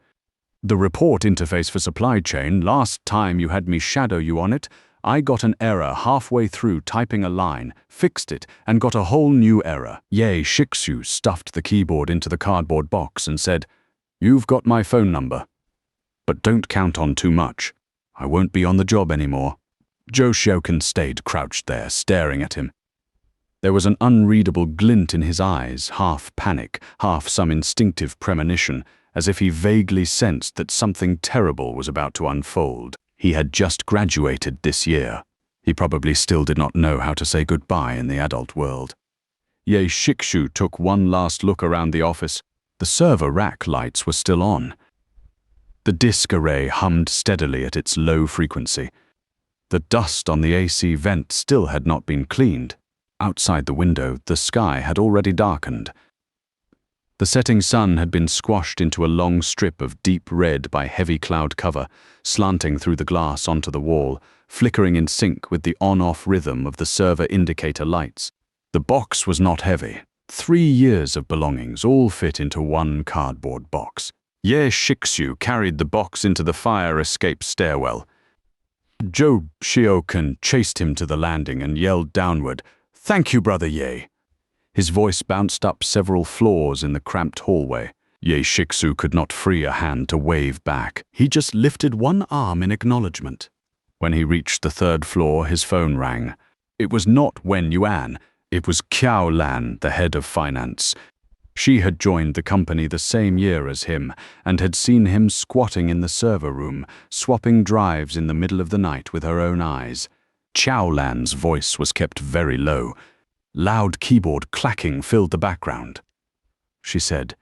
The report interface for supply chain, last time you had me shadow you on it, I got an error halfway through typing a line, fixed it, and got a whole new error." Ye Shixu stuffed the keyboard into the cardboard box and said, "You've got my phone number. But don't count on too much. I won't be on the job anymore." Zhou Xiaokan stayed crouched there, staring at him. There was an unreadable glint in his eyes, half panic, half some instinctive premonition, as if he vaguely sensed that something terrible was about to unfold. He had just graduated this year. He probably still did not know how to say goodbye in the adult world. Ye Shixu took one last look around the office. The server rack lights were still on. The disk array hummed steadily at its low frequency. The dust on the AC vent still had not been cleaned. Outside the window, the sky had already darkened. The setting sun had been squashed into a long strip of deep red by heavy cloud cover, slanting through the glass onto the wall, flickering in sync with the on-off rhythm of the server indicator lights. The box was not heavy. 3 years of belongings all fit into one cardboard box. Ye Shixu carried the box into the fire escape stairwell. Zhou Xiaokan chased him to the landing and yelled downward, "Thank you, Brother Ye." His voice bounced up several floors in the cramped hallway. Ye Shixu could not free a hand to wave back. He just lifted one arm in acknowledgement. When he reached the 3rd floor, his phone rang. It was not Wen Yuan. It was Qiao Lan, the head of finance. She had joined the company the same year as him and had seen him squatting in the server room, swapping drives in the middle of the night with her own eyes. Qiao Lan's voice was kept very low. Loud keyboard clacking filled the background. She said,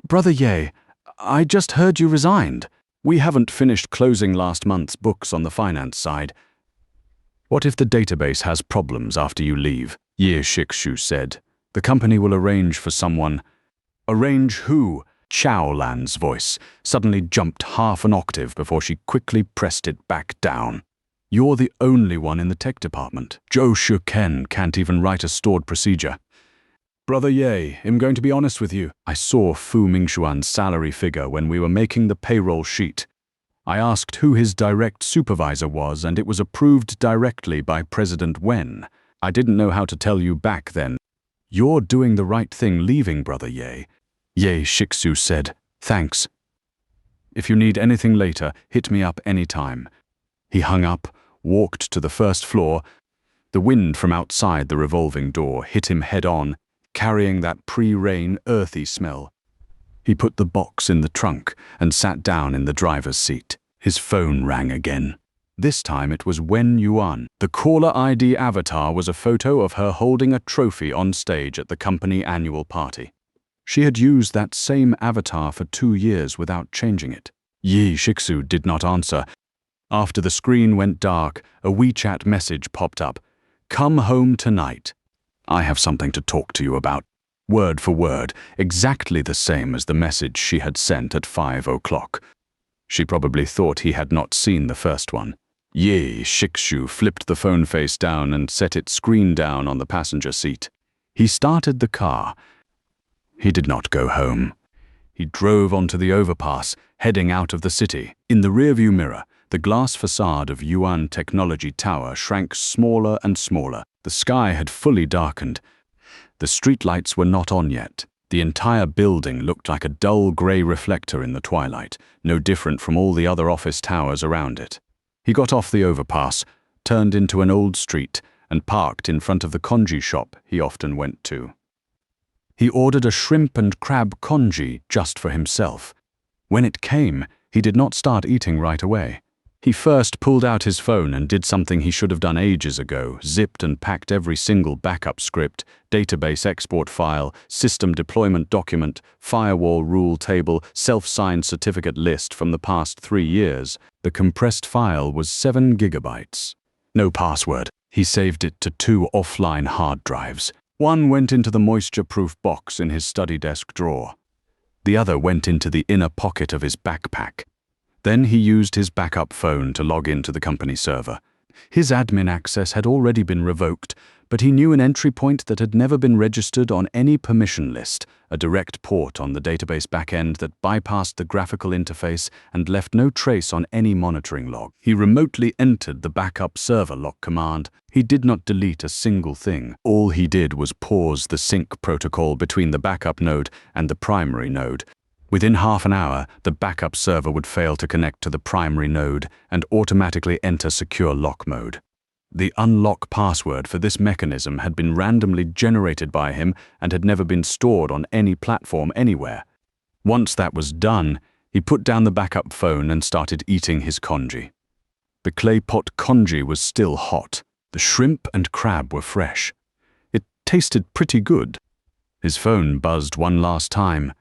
"Brother Ye, I just heard you resigned. We haven't finished closing last month's books on the finance side. What if the database has problems after you leave?" Ye Shixu said, "The company will arrange for someone." "Arrange who?" Qiao Lan's voice suddenly jumped half an octave before she quickly pressed it back down. "You're the only one in the tech department. Zhou Xiaokan can't even write a stored procedure." "Brother Ye, I'm going to be honest with you. I saw Fu Mingxuan's salary figure when we were making the payroll sheet. I asked who his direct supervisor was, and it was approved directly by President Wen. I didn't know how to tell you back then. You're doing the right thing leaving, Brother Ye." Ye Shixu said, "Thanks. If you need anything later, hit me up anytime." He hung up, walked to the 1st floor. The wind from outside the revolving door hit him head-on, carrying that pre-rain, earthy smell. He put the box in the trunk and sat down in the driver's seat. His phone rang again. This time it was Wen Yuan. The caller ID avatar was a photo of her holding a trophy on stage at the company annual party. She had used that same avatar for 2 years without changing it. Ye Shixu did not answer. After the screen went dark, a WeChat message popped up. "Come home tonight. I have something to talk to you about." Word for word, exactly the same as the message she had sent at 5 o'clock. She probably thought he had not seen the first one. Ye Shikshu flipped the phone face down and set its screen down on the passenger seat. He started the car. He did not go home. He drove onto the overpass, heading out of the city. In the rearview mirror, the glass facade of Yuan Technology Tower shrank smaller and smaller. The sky had fully darkened. The streetlights were not on yet. The entire building looked like a dull grey reflector in the twilight, no different from all the other office towers around it. He got off the overpass, turned into an old street, and parked in front of the congee shop he often went to. He ordered a shrimp and crab congee just for himself. When it came, he did not start eating right away. He first pulled out his phone and did something he should have done ages ago, zipped and packed every single backup script, database export file, system deployment document, firewall rule table, self-signed certificate list from the past 3 years. The compressed file was 7 gigabytes. No password. He saved it to 2 offline hard drives. One went into the moisture-proof box in his study desk drawer. The other went into the inner pocket of his backpack. Then he used his backup phone to log into the company server. His admin access had already been revoked, but he knew an entry point that had never been registered on any permission list, a direct port on the database backend that bypassed the graphical interface and left no trace on any monitoring log. He remotely entered the backup server lock command. He did not delete a single thing. All he did was pause the sync protocol between the backup node and the primary node. Within half an hour, the backup server would fail to connect to the primary node and automatically enter secure lock mode. The unlock password for this mechanism had been randomly generated by him and had never been stored on any platform anywhere. Once that was done, he put down the backup phone and started eating his congee. The clay pot congee was still hot. The shrimp and crab were fresh. It tasted pretty good. His phone buzzed one last time.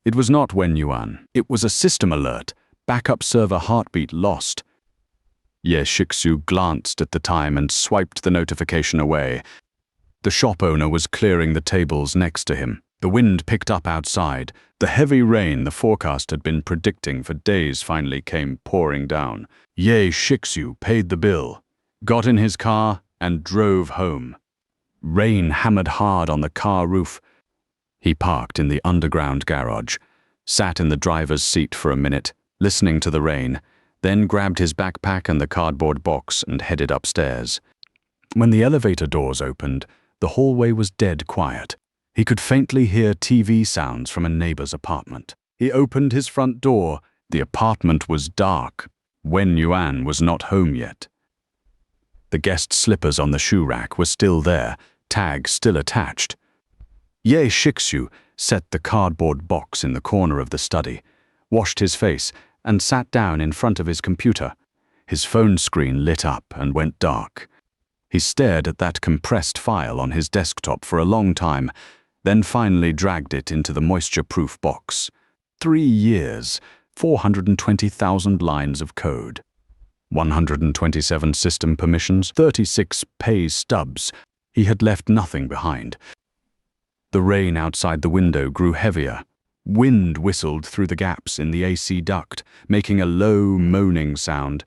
It was not Wen Yuan. It was a system alert. Backup server heartbeat lost. Ye Shixu glanced at the time and swiped the notification away. The shop owner was clearing the tables next to him. The wind picked up outside. The heavy rain the forecast had been predicting for days finally came pouring down. Ye Shixu paid the bill, got in his car, and drove home. Rain hammered hard on the car roof. He parked in the underground garage, sat in the driver's seat for a minute, listening to the rain, then grabbed his backpack and the cardboard box and headed upstairs. When the elevator doors opened, the hallway was dead quiet. He could faintly hear TV sounds from a neighbor's apartment. He opened his front door. The apartment was dark. Wen Yuan was not home yet. The guest slippers on the shoe rack were still there, tag still attached. Ye Shixu set the cardboard box in the corner of the study, washed his face, and sat down in front of his computer. His phone screen lit up and went dark. He stared at that compressed file on his desktop for a long time, then finally dragged it into the moisture-proof box. 3 years, 420,000 lines of code. 127 system permissions, 36 pay stubs. He had left nothing behind. The rain outside the window grew heavier. Wind whistled through the gaps in the AC duct, making a low, moaning sound.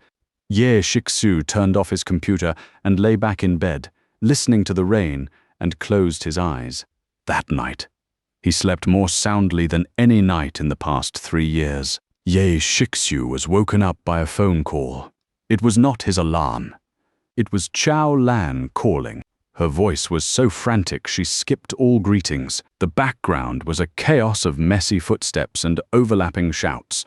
Ye Shixu turned off his computer and lay back in bed, listening to the rain, and closed his eyes. That night, he slept more soundly than any night in the past 3 years. Ye Shixu was woken up by a phone call. It was not his alarm. It was Chao Lan calling. Her voice was so frantic she skipped all greetings. The background was a chaos of messy footsteps and overlapping shouts.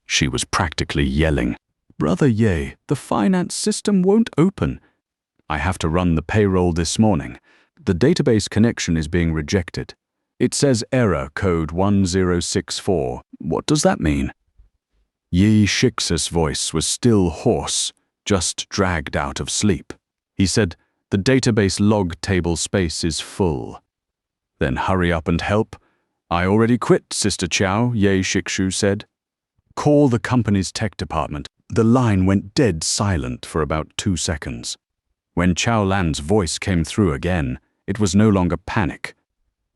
She was practically yelling. "Brother Ye, the finance system won't open. I have to run the payroll this morning. The database connection is being rejected. It says error code 1064. What does that mean?" Yi Shix's voice was still hoarse, just dragged out of sleep. He said, "The database log table space is full." "Then hurry up and help." "I already quit, Sister Chow," Ye Shixu said. "Call the company's tech department." The line went dead silent for about 2 seconds. When Chao Lan's voice came through again, it was no longer panic.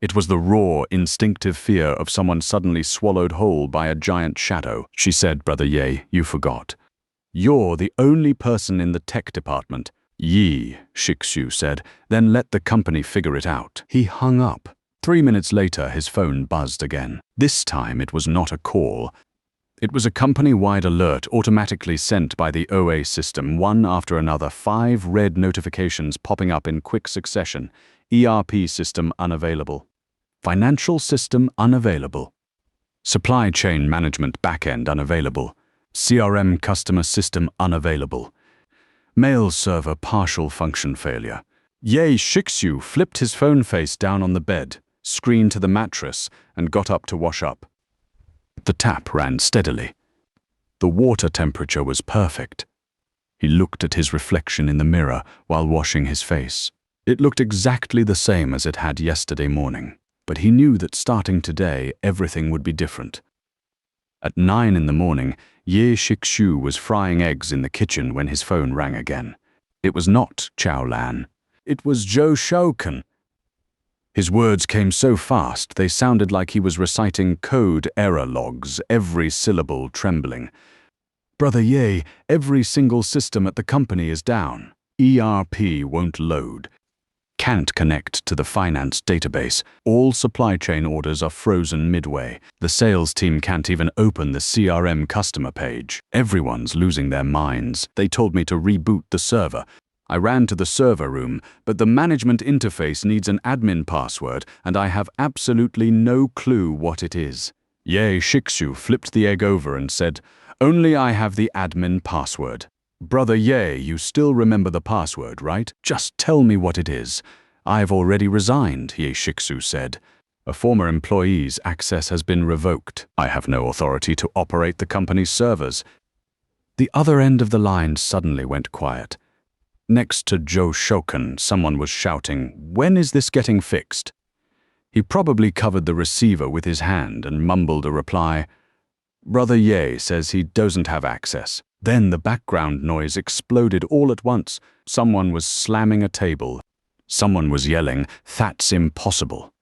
It was the raw, instinctive fear of someone suddenly swallowed whole by a giant shadow. She said, "Brother Ye, you forgot. You're the only person in the tech department. Yi, Shixu said, then let the company figure it out. He hung up. 3 minutes later, his phone buzzed again. This time it was not a call. It was a company-wide alert automatically sent by the OA system, one after another, 5 red notifications popping up in quick succession. ERP system unavailable. Financial system unavailable. Supply chain management backend unavailable. CRM customer system unavailable. Mail server partial function failure. Ye Shixu flipped his phone face down on the bed, screen to the mattress, and got up to wash up. The tap ran steadily. The water temperature was perfect. He looked at his reflection in the mirror while washing his face. It looked exactly the same as it had yesterday morning, but he knew that starting today, everything would be different. At 9 in the morning, Ye Shixu was frying eggs in the kitchen when his phone rang again. It was not Chao Lan. It was Zhou Shaoken. His words came so fast they sounded like he was reciting code error logs, every syllable trembling. Brother Ye, every single system at the company is down. ERP won't load. Can't connect to the finance database. All supply chain orders are frozen midway. The sales team can't even open the CRM customer page. Everyone's losing their minds. They told me to reboot the server. I ran to the server room, but the management interface needs an admin password, and I have absolutely no clue what it is. Ye Shixu flipped the egg over and said, "Only I have the admin password." Brother Ye, you still remember the password, right? Just tell me what it is. I've already resigned, Ye Shixu said. A former employee's access has been revoked. I have no authority to operate the company's servers. The other end of the line suddenly went quiet. Next to Zhou Shaoken, someone was shouting, "When is this getting fixed?" He probably covered the receiver with his hand and mumbled a reply. Brother Ye says he doesn't have access. Then the background noise exploded all at once. Someone was slamming a table. Someone was yelling, "That's impossible."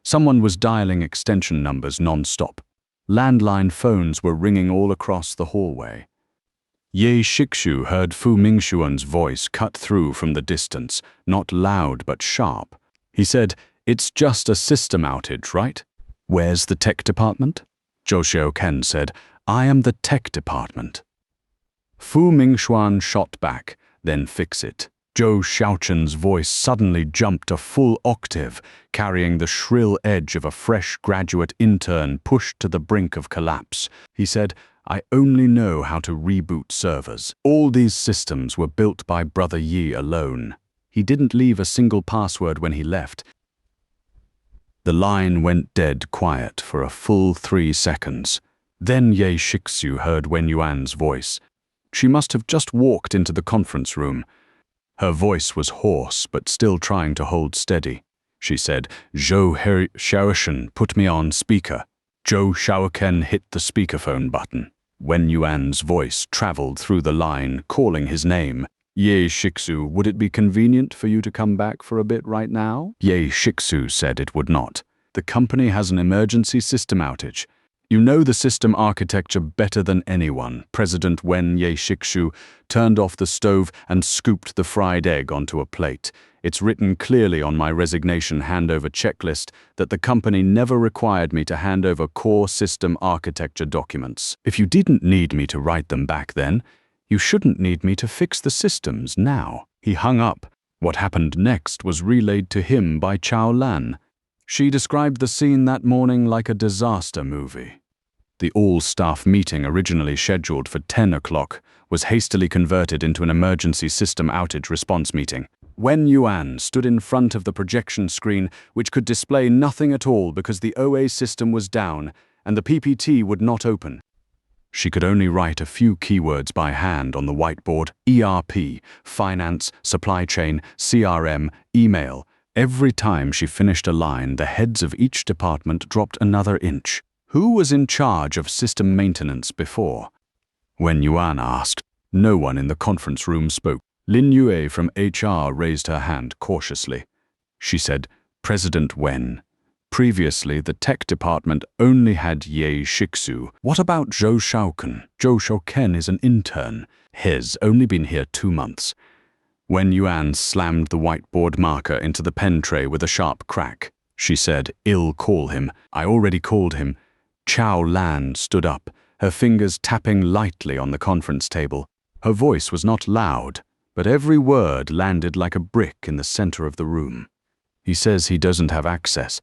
Someone was dialing extension numbers non-stop. Landline phones were ringing all across the hallway. Ye Shixu heard Fu Mingxuan's voice cut through from the distance, not loud but sharp. He said, "It's just a system outage, right? Where's the tech department?" Zhou Xiaoken said, "I am the tech department." Fu Mingxuan shot back, "Then fix it." Zhou Xiaoquan's voice suddenly jumped a full octave, carrying the shrill edge of a fresh graduate intern pushed to the brink of collapse. He said, "I only know how to reboot servers. All these systems were built by Brother Yi alone. He didn't leave a single password when he left." The line went dead quiet for a full 3 seconds. Then Ye Shixu heard Wen Yuan's voice. She must have just walked into the conference room. Her voice was hoarse, but still trying to hold steady. She said, "Zhou Shaoken, put me on speaker." Zhou Shaoken hit the speakerphone button. Wen Yuan's voice traveled through the line, calling his name. "Ye Shixu, would it be convenient for you to come back for a bit right now?" Ye Shixu said it would not. "The company has an emergency system outage. You know the system architecture better than anyone." President Wen Ye Shixu turned off the stove and scooped the fried egg onto a plate. "It's written clearly on my resignation handover checklist that the company never required me to hand over core system architecture documents. If you didn't need me to write them back then, you shouldn't need me to fix the systems now." He hung up. What happened next was relayed to him by Chao Lan. She described the scene that morning like a disaster movie. The all-staff meeting, originally scheduled for 10 o'clock, was hastily converted into an emergency system outage response meeting. Wen Yuan stood in front of the projection screen, which could display nothing at all because the OA system was down and the PPT would not open. She could only write a few keywords by hand on the whiteboard: ERP, finance, supply chain, CRM, email. Every time she finished a line, the heads of each department dropped another inch. Who was in charge of system maintenance before? Wen Yuan asked. No one in the conference room spoke. Lin Yue from HR raised her hand cautiously. She said, "President Wen, Previously, the tech department only had Ye Shixu. What about Zhou Shaoken? Zhou Shaoken is an intern. He's only been here 2 months. Wen Yuan slammed the whiteboard marker into the pen tray with a sharp crack. She said, "I'll call him." "I already called him." Chao Lan stood up, her fingers tapping lightly on the conference table. Her voice was not loud, but every word landed like a brick in the center of the room. "He says he doesn't have access."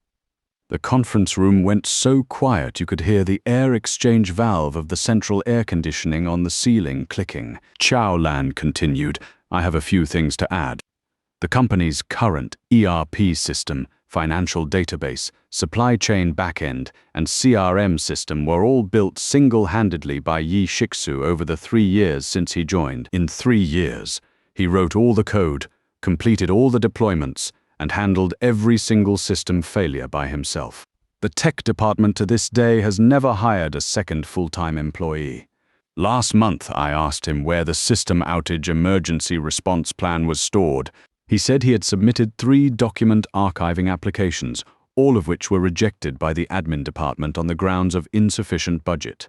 The conference room went so quiet you could hear the air exchange valve of the central air conditioning on the ceiling clicking. Chao Lan continued, "I have a few things to add. The company's current ERP system, financial database, supply chain backend, and CRM system were all built single-handedly by Ye Shixu over the 3 years since he joined. In 3 years, he wrote all the code, completed all the deployments, and handled every single system failure by himself. The tech department to this day has never hired a second full-time employee. Last month, I asked him where the system outage emergency response plan was stored. He said he had submitted 3 document archiving applications, all of which were rejected by the admin department on the grounds of insufficient budget.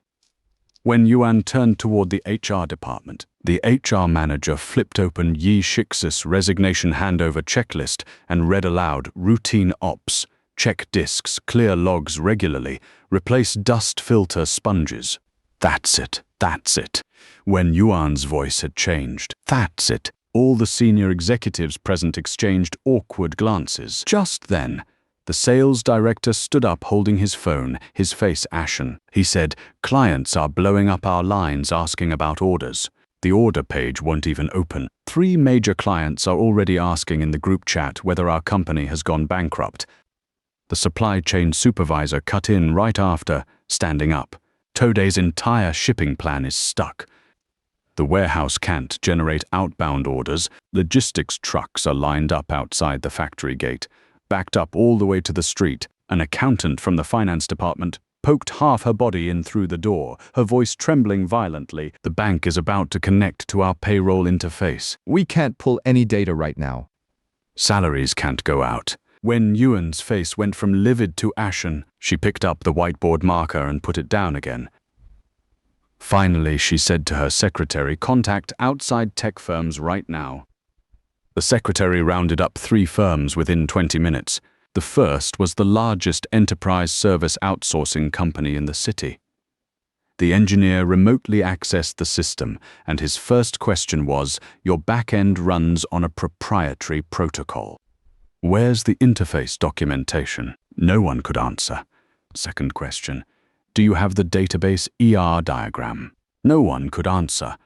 When Yuan turned toward the HR department, the HR manager flipped open Ye Shixus' resignation handover checklist and read aloud, "Routine ops, check disks, clear logs regularly, replace dust filter sponges." That's it. When Yuan's voice had changed. That's it. All the senior executives present exchanged awkward glances. Just then, the sales director stood up holding his phone, his face ashen. He said, "Clients are blowing up our lines asking about orders. The order page won't even open. 3 major clients are already asking in the group chat whether our company has gone bankrupt." The supply chain supervisor cut in right after, standing up. "Today's entire shipping plan is stuck. The warehouse can't generate outbound orders. Logistics trucks are lined up outside the factory gate, backed up all the way to the street. An accountant from the finance department poked half her body in through the door, her voice trembling violently. The bank is about to connect to our payroll interface. We can't pull any data right now. Salaries can't go out." When Yuan's face went from livid to ashen, she picked up the whiteboard marker and put it down again. Finally, she said to her secretary, "Contact outside tech firms right now." The secretary rounded up 3 firms within 20 minutes. The first was the largest enterprise service outsourcing company in the city. The engineer remotely accessed the system, and his first question was, "Your back-end runs on a proprietary protocol. Where's the interface documentation?" No one could answer. Second question, "Do you have the database ER diagram?" No one could answer.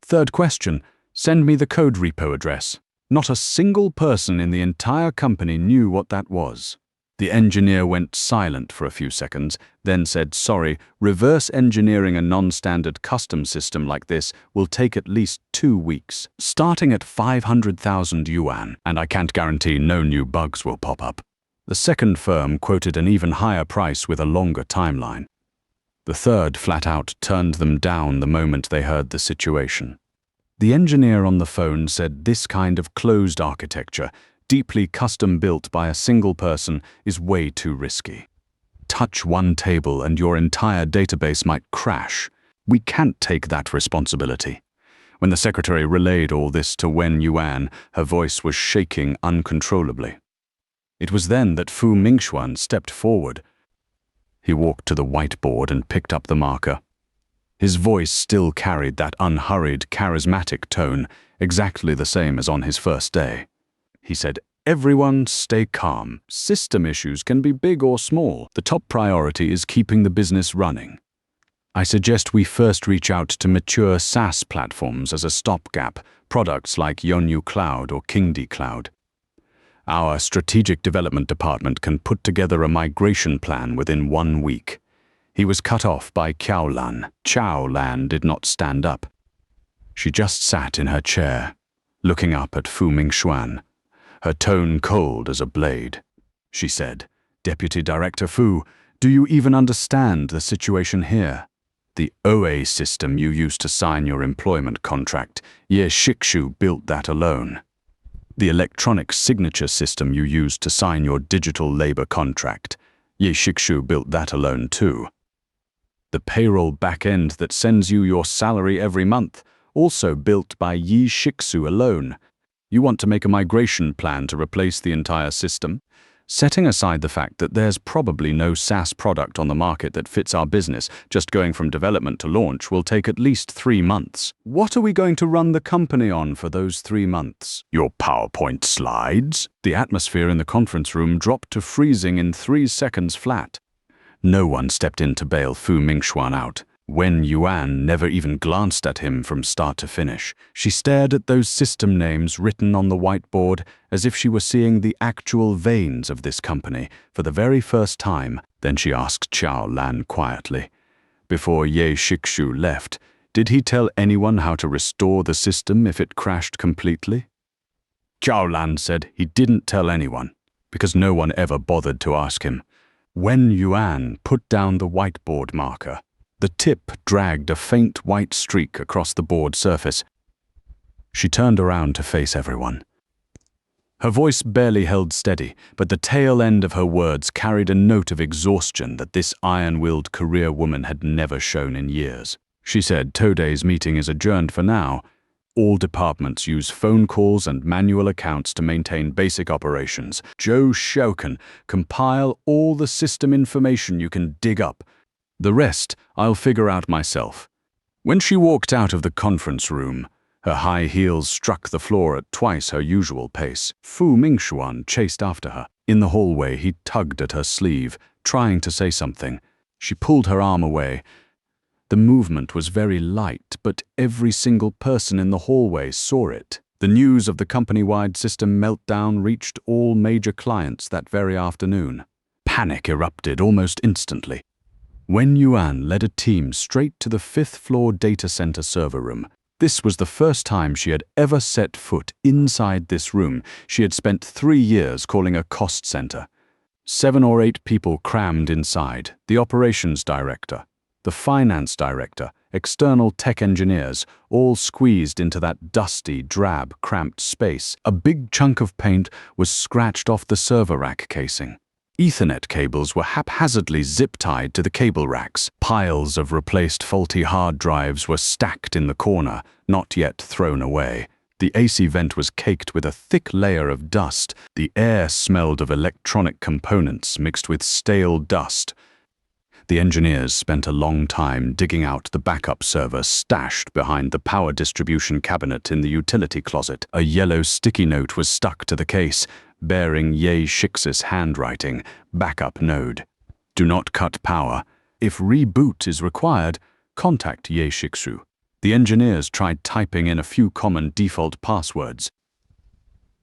Third question, "Send me the code repo address." Not a single person in the entire company knew what that was. The engineer went silent for a few seconds, then said, "Sorry, reverse engineering a non-standard custom system like this will take at least 2 weeks, starting at 500,000 yuan, and I can't guarantee no new bugs will pop up." The second firm quoted an even higher price with a longer timeline. The third flat out turned them down the moment they heard the situation. The engineer on the phone said this kind of closed architecture, deeply custom-built by a single person, is way too risky. Touch one table and your entire database might crash. We can't take that responsibility. When the secretary relayed all this to Wen Yuan, her voice was shaking uncontrollably. It was then that Fu Mingxuan stepped forward. He walked to the whiteboard and picked up the marker. His voice still carried that unhurried, charismatic tone, exactly the same as on his first day. He said, "Everyone stay calm. System issues can be big or small. The top priority is keeping the business running. I suggest we first reach out to mature SaaS platforms as a stopgap, products like Yonyu Cloud or Kingdee Cloud. Our strategic development department can put together a migration plan within 1 week." He was cut off by Chao Lan. Chao Lan did not stand up. She just sat in her chair, looking up at Fu Mingxuan, her tone cold as a blade. She said, "Deputy Director Fu, do you even understand the situation here? The OA system you used to sign your employment contract, Ye Shixu built that alone. The electronic signature system you use to sign your digital labor contract. Ye Shikshu built that alone too. The payroll backend that sends you your salary every month, also built by Yi Shiksu alone. You want to make a migration plan to replace the entire system? Setting aside the fact that there's probably no SaaS product on the market that fits our business, just going from development to launch will take at least 3 months. What are we going to run the company on for those 3 months? Your PowerPoint slides? The atmosphere in the conference room dropped to freezing in 3 seconds flat. No one stepped in to bail Fu Mingxuan out. Wen Yuan never even glanced at him from start to finish. She stared at those system names written on the whiteboard as if she were seeing the actual veins of this company for the very first time. Then she asked Qiao Lan quietly. Before Ye Shikshu left, did he tell anyone how to restore the system if it crashed completely? Qiao Lan said he didn't tell anyone, because no one ever bothered to ask him. Wen Yuan put down the whiteboard marker. The tip dragged a faint white streak across the board surface. She turned around to face everyone. Her voice barely held steady, but the tail end of her words carried a note of exhaustion that this iron-willed career woman had never shown in years. She said Today's meeting is adjourned for now. All departments use phone calls and manual accounts to maintain basic operations. Zhou Xiaokan, compile all the system information you can dig up. The rest I'll figure out myself. When she walked out of the conference room, her high heels struck the floor at twice her usual pace. Fu Mingxuan chased after her. In the hallway, he tugged at her sleeve, trying to say something. She pulled her arm away. The movement was very light, but every single person in the hallway saw it. The news of the company-wide system meltdown reached all major clients that very afternoon. Panic erupted almost instantly. Wen Yuan led a team straight to the 5th floor data center server room. This was the first time she had ever set foot inside this room she had spent 3 years calling a cost center. 7 or 8 people crammed inside: the operations director, the finance director, external tech engineers, all squeezed into that dusty, drab, cramped space. A big chunk of paint was scratched off the server rack casing. Ethernet cables were haphazardly zip-tied to the cable racks. Piles of replaced faulty hard drives were stacked in the corner, not yet thrown away. The AC vent was caked with a thick layer of dust. The air smelled of electronic components mixed with stale dust. The engineers spent a long time digging out the backup server stashed behind the power distribution cabinet in the utility closet. A yellow sticky note was stuck to the case, bearing Ye Shiksu's handwriting, backup node. Do not cut power. If reboot is required, contact Ye Shiksu. The engineers tried typing in a few common default passwords.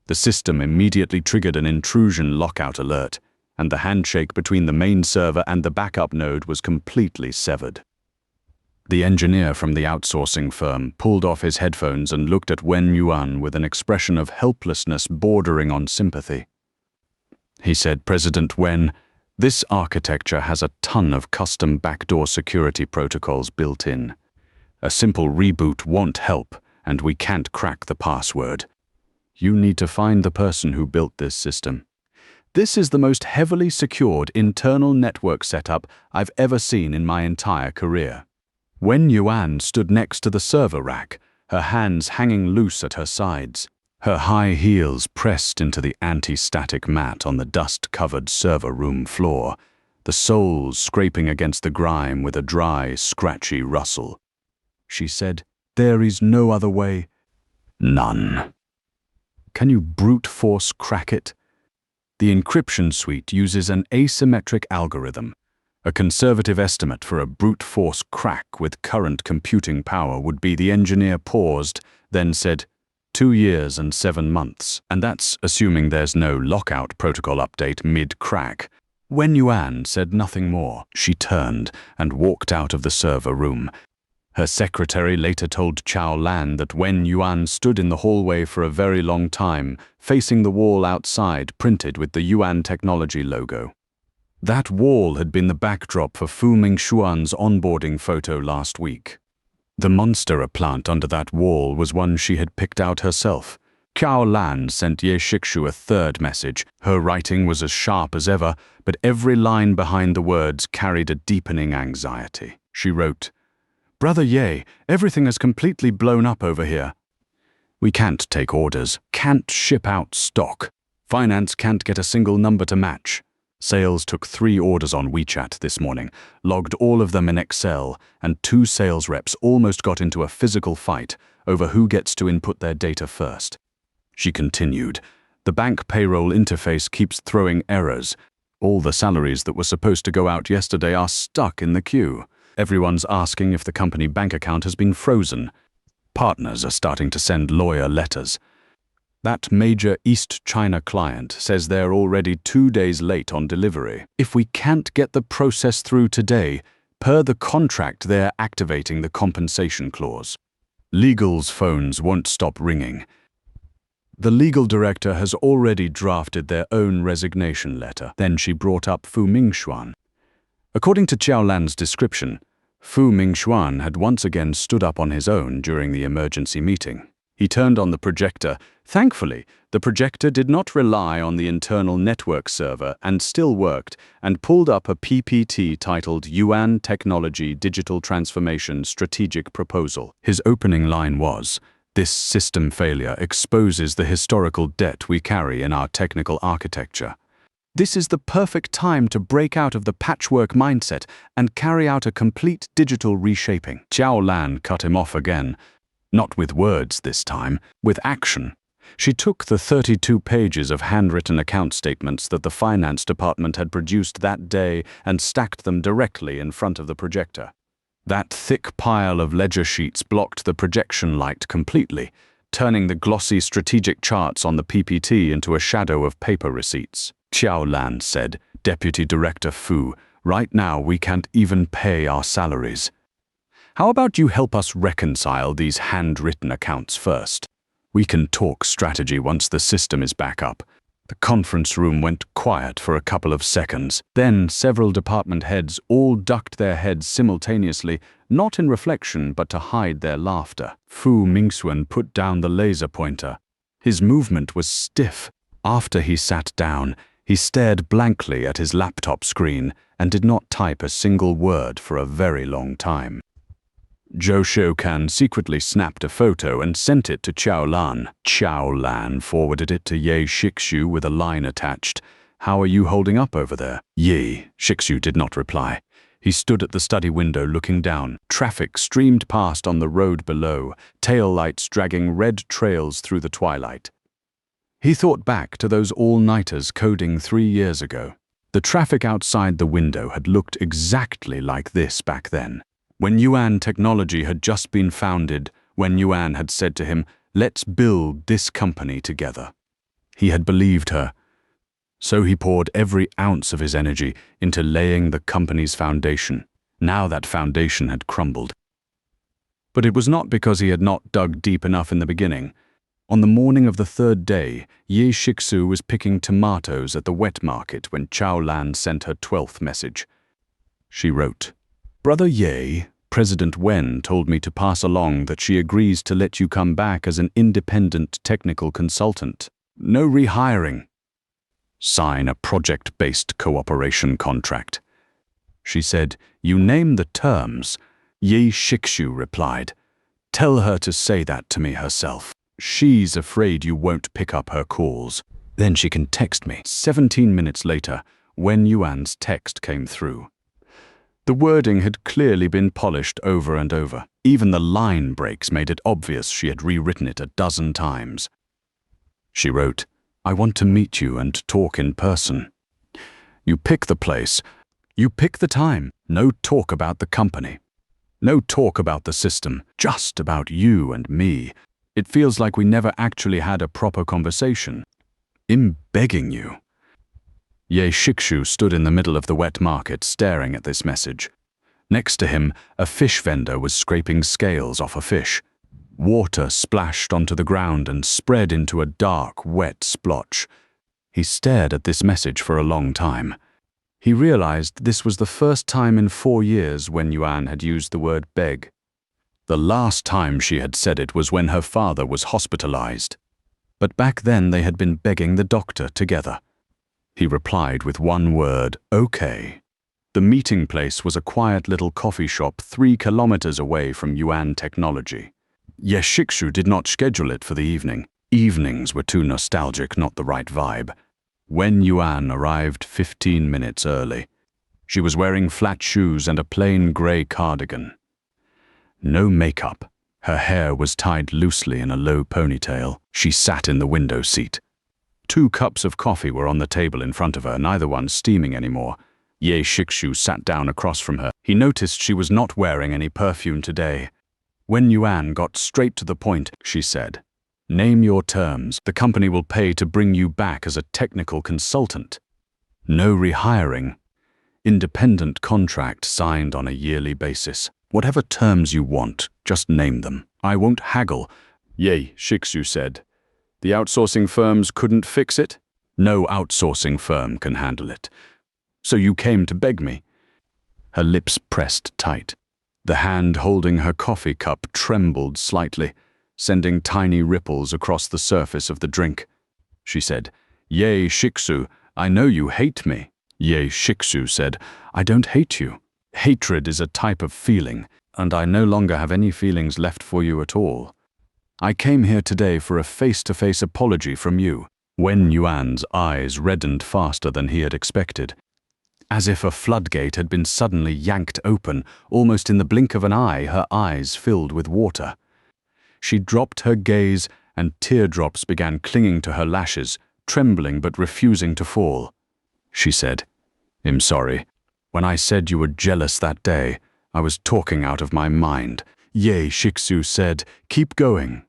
The system immediately triggered an intrusion lockout alert, and the handshake between the main server and the backup node was completely severed. The engineer from the outsourcing firm pulled off his headphones and looked at Wen Yuan with an expression of helplessness bordering on sympathy. He said, "President Wen, this architecture has a ton of custom backdoor security protocols built in. A simple reboot won't help, and we can't crack the password. You need to find the person who built this system. This is the most heavily secured internal network setup I've ever seen in my entire career." Wen Yuan stood next to the server rack, her hands hanging loose at her sides. Her high heels pressed into the anti-static mat on the dust-covered server room floor, the soles scraping against the grime with a dry, scratchy rustle. She said, "There is no other way." "None." "Can you brute force crack it?" The encryption suite uses an asymmetric algorithm. A conservative estimate for a brute force crack with current computing power would be. The engineer paused, then said, 2 years and 7 months, and that's assuming there's no lockout protocol update mid-crack. Wen Yuan said nothing more. She turned and walked out of the server room. Her secretary later told Qiao Lan that Wen Yuan stood in the hallway for a very long time, facing the wall outside printed with the Yuan Technology logo. That wall had been the backdrop for Fu Mingxuan's onboarding photo last week. The monstera plant under that wall was one she had picked out herself. Cao Lan sent Ye Shikshu a third message. Her writing was as sharp as ever, but every line behind the words carried a deepening anxiety. She wrote, "Brother Ye, everything has completely blown up over here. We can't take orders, can't ship out stock. Finance can't get a single number to match. Sales took 3 orders on WeChat this morning, logged all of them in Excel, and 2 sales reps almost got into a physical fight over who gets to input their data first." She continued, "The bank payroll interface keeps throwing errors. All the salaries that were supposed to go out yesterday are stuck in the queue. Everyone's asking if the company bank account has been frozen. Partners are starting to send lawyer letters. That major East China client says they're already 2 days late on delivery. If we can't get the process through today, per the contract they're activating the compensation clause. Legal's phones won't stop ringing. The legal director has already drafted their own resignation letter." Then she brought up Fu Mingxuan. According to Qiao Lan's description, Fu Mingxuan had once again stood up on his own during the emergency meeting. He turned on the projector. Thankfully, the projector did not rely on the internal network server and still worked, and pulled up a PPT titled Yuan Technology Digital Transformation Strategic Proposal. His opening line was, "This system failure exposes the historical debt we carry in our technical architecture. This is the perfect time to break out of the patchwork mindset and carry out a complete digital reshaping." Qiao Lan cut him off again. Not with words this time, with action. She took the 32 pages of handwritten account statements that the finance department had produced that day and stacked them directly in front of the projector. That thick pile of ledger sheets blocked the projection light completely, turning the glossy strategic charts on the PPT into a shadow of paper receipts. Qiao Lan said, "Deputy Director Fu, right now we can't even pay our salaries. How about you help us reconcile these handwritten accounts first? We can talk strategy once the system is back up." The conference room went quiet for a couple of seconds. Then several department heads all ducked their heads simultaneously, not in reflection but to hide their laughter. Fu Mingxuan put down the laser pointer. His movement was stiff. After he sat down, he stared blankly at his laptop screen and did not type a single word for a very long time. Zhou Shoukan secretly snapped a photo and sent it to Qiao Lan. Qiao Lan forwarded it to Ye Shikshu with a line attached. "How are you holding up over there?" Ye Shikshu did not reply. He stood at the study window looking down. Traffic streamed past on the road below, tail lights dragging red trails through the twilight. He thought back to those all-nighters coding 3 years ago. The traffic outside the window had looked exactly like this back then. When Yuan Technology had just been founded, when Yuan had said to him, "Let's build this company together." He had believed her. So he poured every ounce of his energy into laying the company's foundation. Now that foundation had crumbled. But it was not because he had not dug deep enough in the beginning. On the morning of the 3rd day, Ye Shiksu was picking tomatoes at the wet market when Qiao Lan sent her 12th message. She wrote, "Brother Ye, President Wen told me to pass along that she agrees to let you come back as an independent technical consultant. No rehiring. Sign a project-based cooperation contract." She said, "You name the terms." Ye Shikshu replied, "Tell her to say that to me herself. She's afraid you won't pick up her calls. Then she can text me." 17 minutes later, Wen Yuan's text came through. The wording had clearly been polished over and over. Even the line breaks made it obvious she had rewritten it a dozen times. She wrote, "I want to meet you and talk in person. You pick the place. You pick the time. No talk about the company. No talk about the system. Just about you and me. It feels like we never actually had a proper conversation. I'm begging you." Ye Shikshu stood in the middle of the wet market staring at this message. Next to him, a fish vendor was scraping scales off a fish. Water splashed onto the ground and spread into a dark, wet splotch. He stared at this message for a long time. He realized this was the first time in 4 years when Yuan had used the word beg. The last time she had said it was when her father was hospitalized. But back then they had been begging the doctor together. He replied with one word, okay. The meeting place was a quiet little coffee shop 3 kilometers away from Yuan Technology. Ye Shikshu did not schedule it for the evening. Evenings were too nostalgic, not the right vibe. Wen Yuan arrived 15 minutes early. She was wearing flat shoes and a plain grey cardigan. No makeup. Her hair was tied loosely in a low ponytail. She sat in the window seat. 2 cups of coffee were on the table in front of her, neither one steaming anymore. Ye Shikshu sat down across from her. He noticed she was not wearing any perfume today. Wen Yuan got straight to the point, she said. Name your terms. The company will pay to bring you back as a technical consultant. No rehiring. Independent contract signed on a yearly basis. Whatever terms you want, just name them. I won't haggle. Ye Shikshu said. The outsourcing firms couldn't fix it? No outsourcing firm can handle it. So you came to beg me? Her lips pressed tight. The hand holding her coffee cup trembled slightly, sending tiny ripples across the surface of the drink. She said, Ye Shikshu, I know you hate me. Ye Shikshu said, I don't hate you. Hatred is a type of feeling, and I no longer have any feelings left for you at all. I came here today for a face-to-face apology from you. Wen Yuan's eyes reddened faster than he had expected. As if a floodgate had been suddenly yanked open, almost in the blink of an eye, her eyes filled with water. She dropped her gaze, and teardrops began clinging to her lashes, trembling but refusing to fall. She said, I'm sorry. When I said you were jealous that day, I was talking out of my mind. Ye Shikshu said, keep going.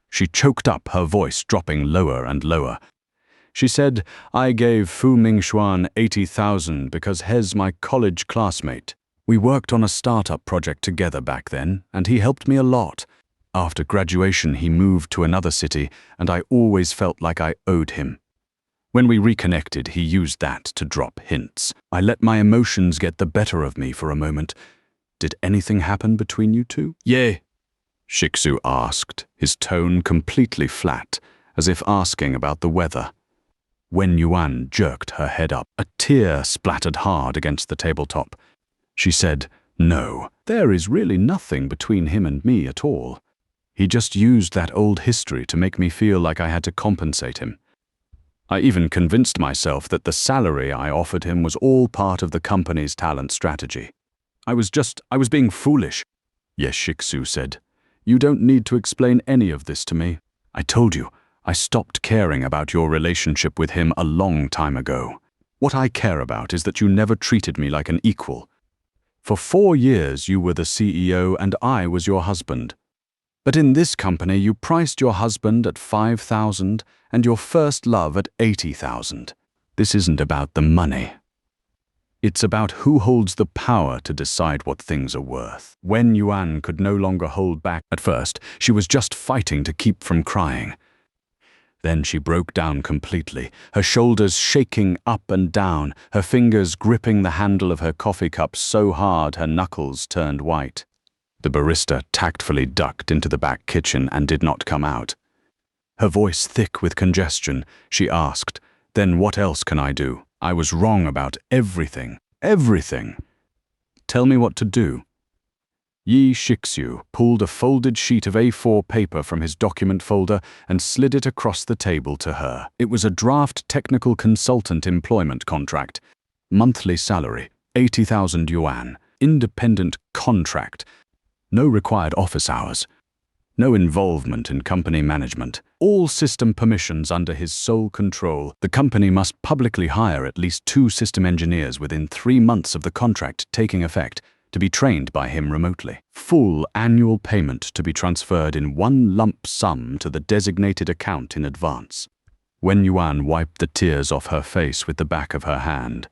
She choked up, her voice dropping lower and lower. She said, I gave Fu Mingxuan 80,000 because he's my college classmate. We worked on a startup project together back then, and he helped me a lot. After graduation, he moved to another city, and I always felt like I owed him. When we reconnected, he used that to drop hints. I let my emotions get the better of me for a moment. Did anything happen between you two? Ye Shikshu asked, his tone completely flat, as if asking about the weather. Wen Yuan jerked her head up. A tear splattered hard against the tabletop. She said, no, there is really nothing between him and me at all. He just used that old history to make me feel like I had to compensate him. I even convinced myself that the salary I offered him was all part of the company's talent strategy. I was being foolish. Yes, Shikshu said. You don't need to explain any of this to me. I told you, I stopped caring about your relationship with him a long time ago. What I care about is that you never treated me like an equal. For 4 years you were the CEO and I was your husband. But in this company you priced your husband at 5,000 and your first love at 80,000. This isn't about the money. It's about who holds the power to decide what things are worth. Wen Yuan could no longer hold back. At first, she was just fighting to keep from crying. Then she broke down completely, her shoulders shaking up and down, her fingers gripping the handle of her coffee cup so hard her knuckles turned white. The barista tactfully ducked into the back kitchen and did not come out. Her voice thick with congestion, she asked, Then what else can I do? I was wrong about everything. Everything. Tell me what to do. Ye Shikshu pulled a folded sheet of A4 paper from his document folder and slid it across the table to her. It was a draft technical consultant employment contract. Monthly salary, 80,000 yuan. Independent contract. No required office hours. No involvement in company management. All system permissions under his sole control. The company must publicly hire at least 2 system engineers within 3 months of the contract taking effect to be trained by him remotely. Full annual payment to be transferred in one lump sum to the designated account in advance. Wen Yuan wiped the tears off her face with the back of her hand.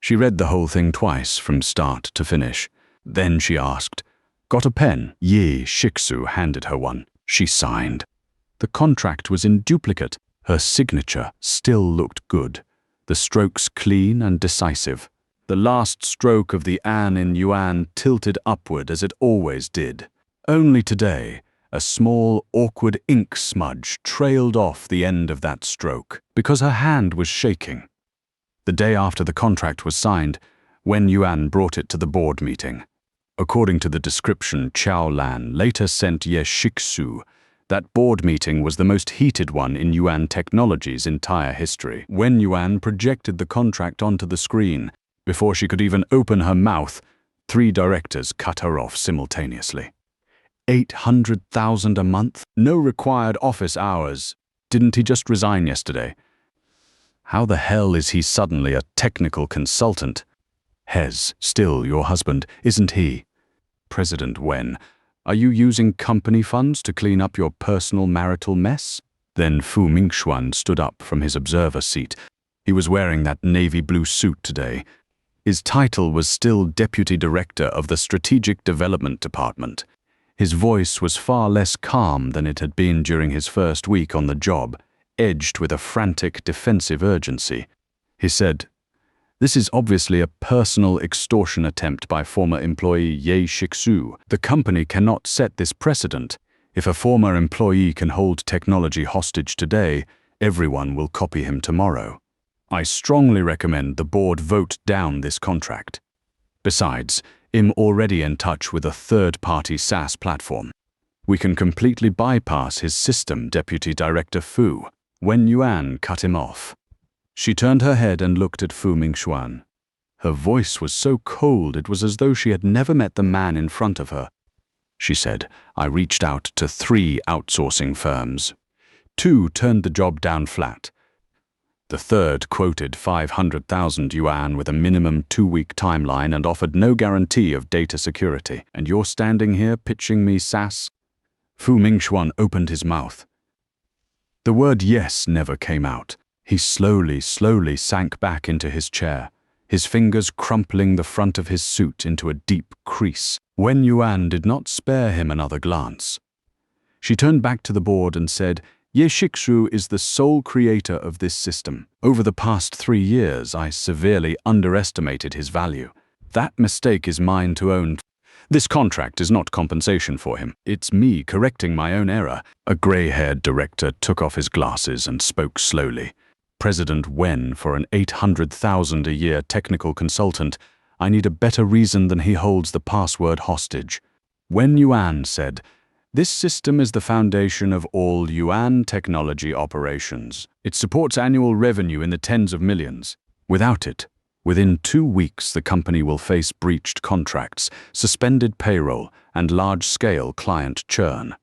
She read the whole thing twice from start to finish. Then she asked, Got a pen? Ye Shikshu handed her one. She signed. The contract was in duplicate. Her signature still looked good. The strokes clean and decisive. The last stroke of the an in yuan tilted upward as it always did. Only today, A small, awkward ink smudge trailed off the end of that stroke because her hand was shaking. The day after the contract was signed, Wen Yuan brought it to the board meeting. According to the description Qiao Lan later sent Ye Shixu, that board meeting was the most heated one in Yuan Technology's entire history. Wen Yuan projected the contract onto the screen. Before she could even open her mouth, 3 directors cut her off simultaneously. 800,000 a month? No required office hours. Didn't he just resign yesterday? How the hell is he suddenly a technical consultant? Hez, still your husband, isn't he? President Wen, are you using company funds to clean up your personal marital mess? Then Fu Mingxuan stood up from his observer seat. He was wearing that navy blue suit today. His title was still Deputy Director of the Strategic Development Department. His voice was far less calm than it had been during his first week on the job, edged with a frantic defensive urgency. He said, "This is obviously a personal extortion attempt by former employee Ye Shixu. The company cannot set this precedent. If a former employee can hold technology hostage today, everyone will copy him tomorrow. I strongly recommend the board vote down this contract. Besides, I'm already in touch with a third-party SaaS platform. We can completely bypass his system, Deputy Director Fu." Wen Yuan cut him off. She turned her head and looked at Fu Mingxuan. Her voice was so cold it was as though she had never met the man in front of her. She said, "I reached out to 3 outsourcing firms. 2 turned the job down flat. The third quoted 500,000 yuan with a minimum 2-week timeline and offered no guarantee of data security. And you're standing here pitching me SaaS?" Fu Mingxuan opened his mouth. The word yes never came out. He slowly sank back into his chair, his fingers crumpling the front of his suit into a deep crease. Wen Yuan did not spare him another glance. She turned back to the board and said, "Ye Shixu is the sole creator of this system. Over the past 3 years, I severely underestimated his value. That mistake is mine to own. This contract is not compensation for him. It's me correcting my own error." A gray-haired director took off his glasses and spoke slowly. "President Wen, for an 800,000 a year technical consultant, I need a better reason than he holds the password hostage." Wen Yuan said, "This system is the foundation of all Yuan technology operations. It supports annual revenue in the tens of millions. Without it, within 2 weeks the company will face breached contracts, suspended payroll, and large-scale client churn.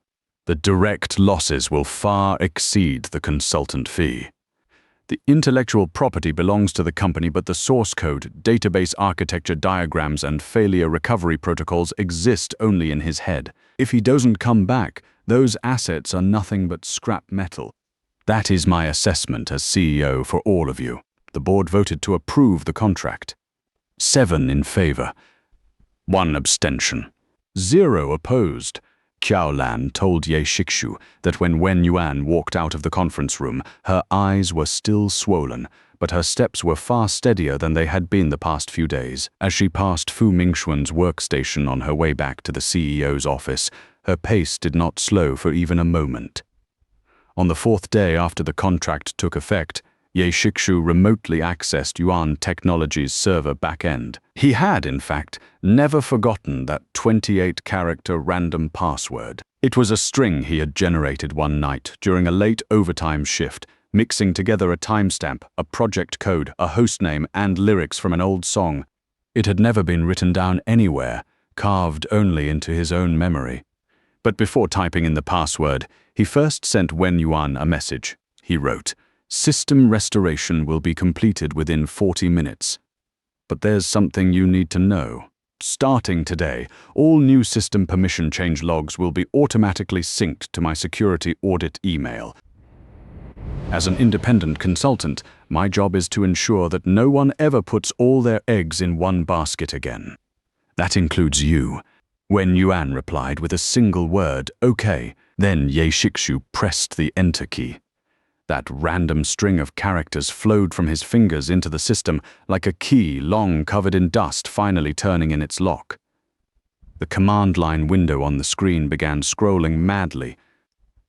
The direct losses will far exceed the consultant fee. The intellectual property belongs to the company, but the source code, database architecture diagrams, and failure recovery protocols exist only in his head. If he doesn't come back, those assets are nothing but scrap metal. That is my assessment as CEO for all of you." The board voted to approve the contract. 7 in favor, 1 abstention, 0 opposed. Qiao Lan told Ye Shixu that when Wen Yuan walked out of the conference room, her eyes were still swollen, but her steps were far steadier than they had been the past few days. As she passed Fu Mingxuan's workstation on her way back to the CEO's office, her pace did not slow for even a moment. On the 4th day after the contract took effect, Ye Shixu remotely accessed Yuan Technology's server backend. He had, in fact, never forgotten that 28-character random password. It was a string he had generated one night during a late overtime shift, mixing together a timestamp, a project code, a hostname, and lyrics from an old song. It had never been written down anywhere, carved only into his own memory. But before typing in the password, he first sent Wen Yuan a message. He wrote, "System restoration will be completed within 40 minutes. But there's something you need to know. Starting today, all new system permission change logs will be automatically synced to my security audit email. As an independent consultant, my job is to ensure that no one ever puts all their eggs in one basket again. That includes you." Wen Yuan replied with a single word, "Okay." Then Ye Shixu pressed the enter key. That random string of characters flowed from his fingers into the system like a key long covered in dust finally turning in its lock. The command line window on the screen began scrolling madly.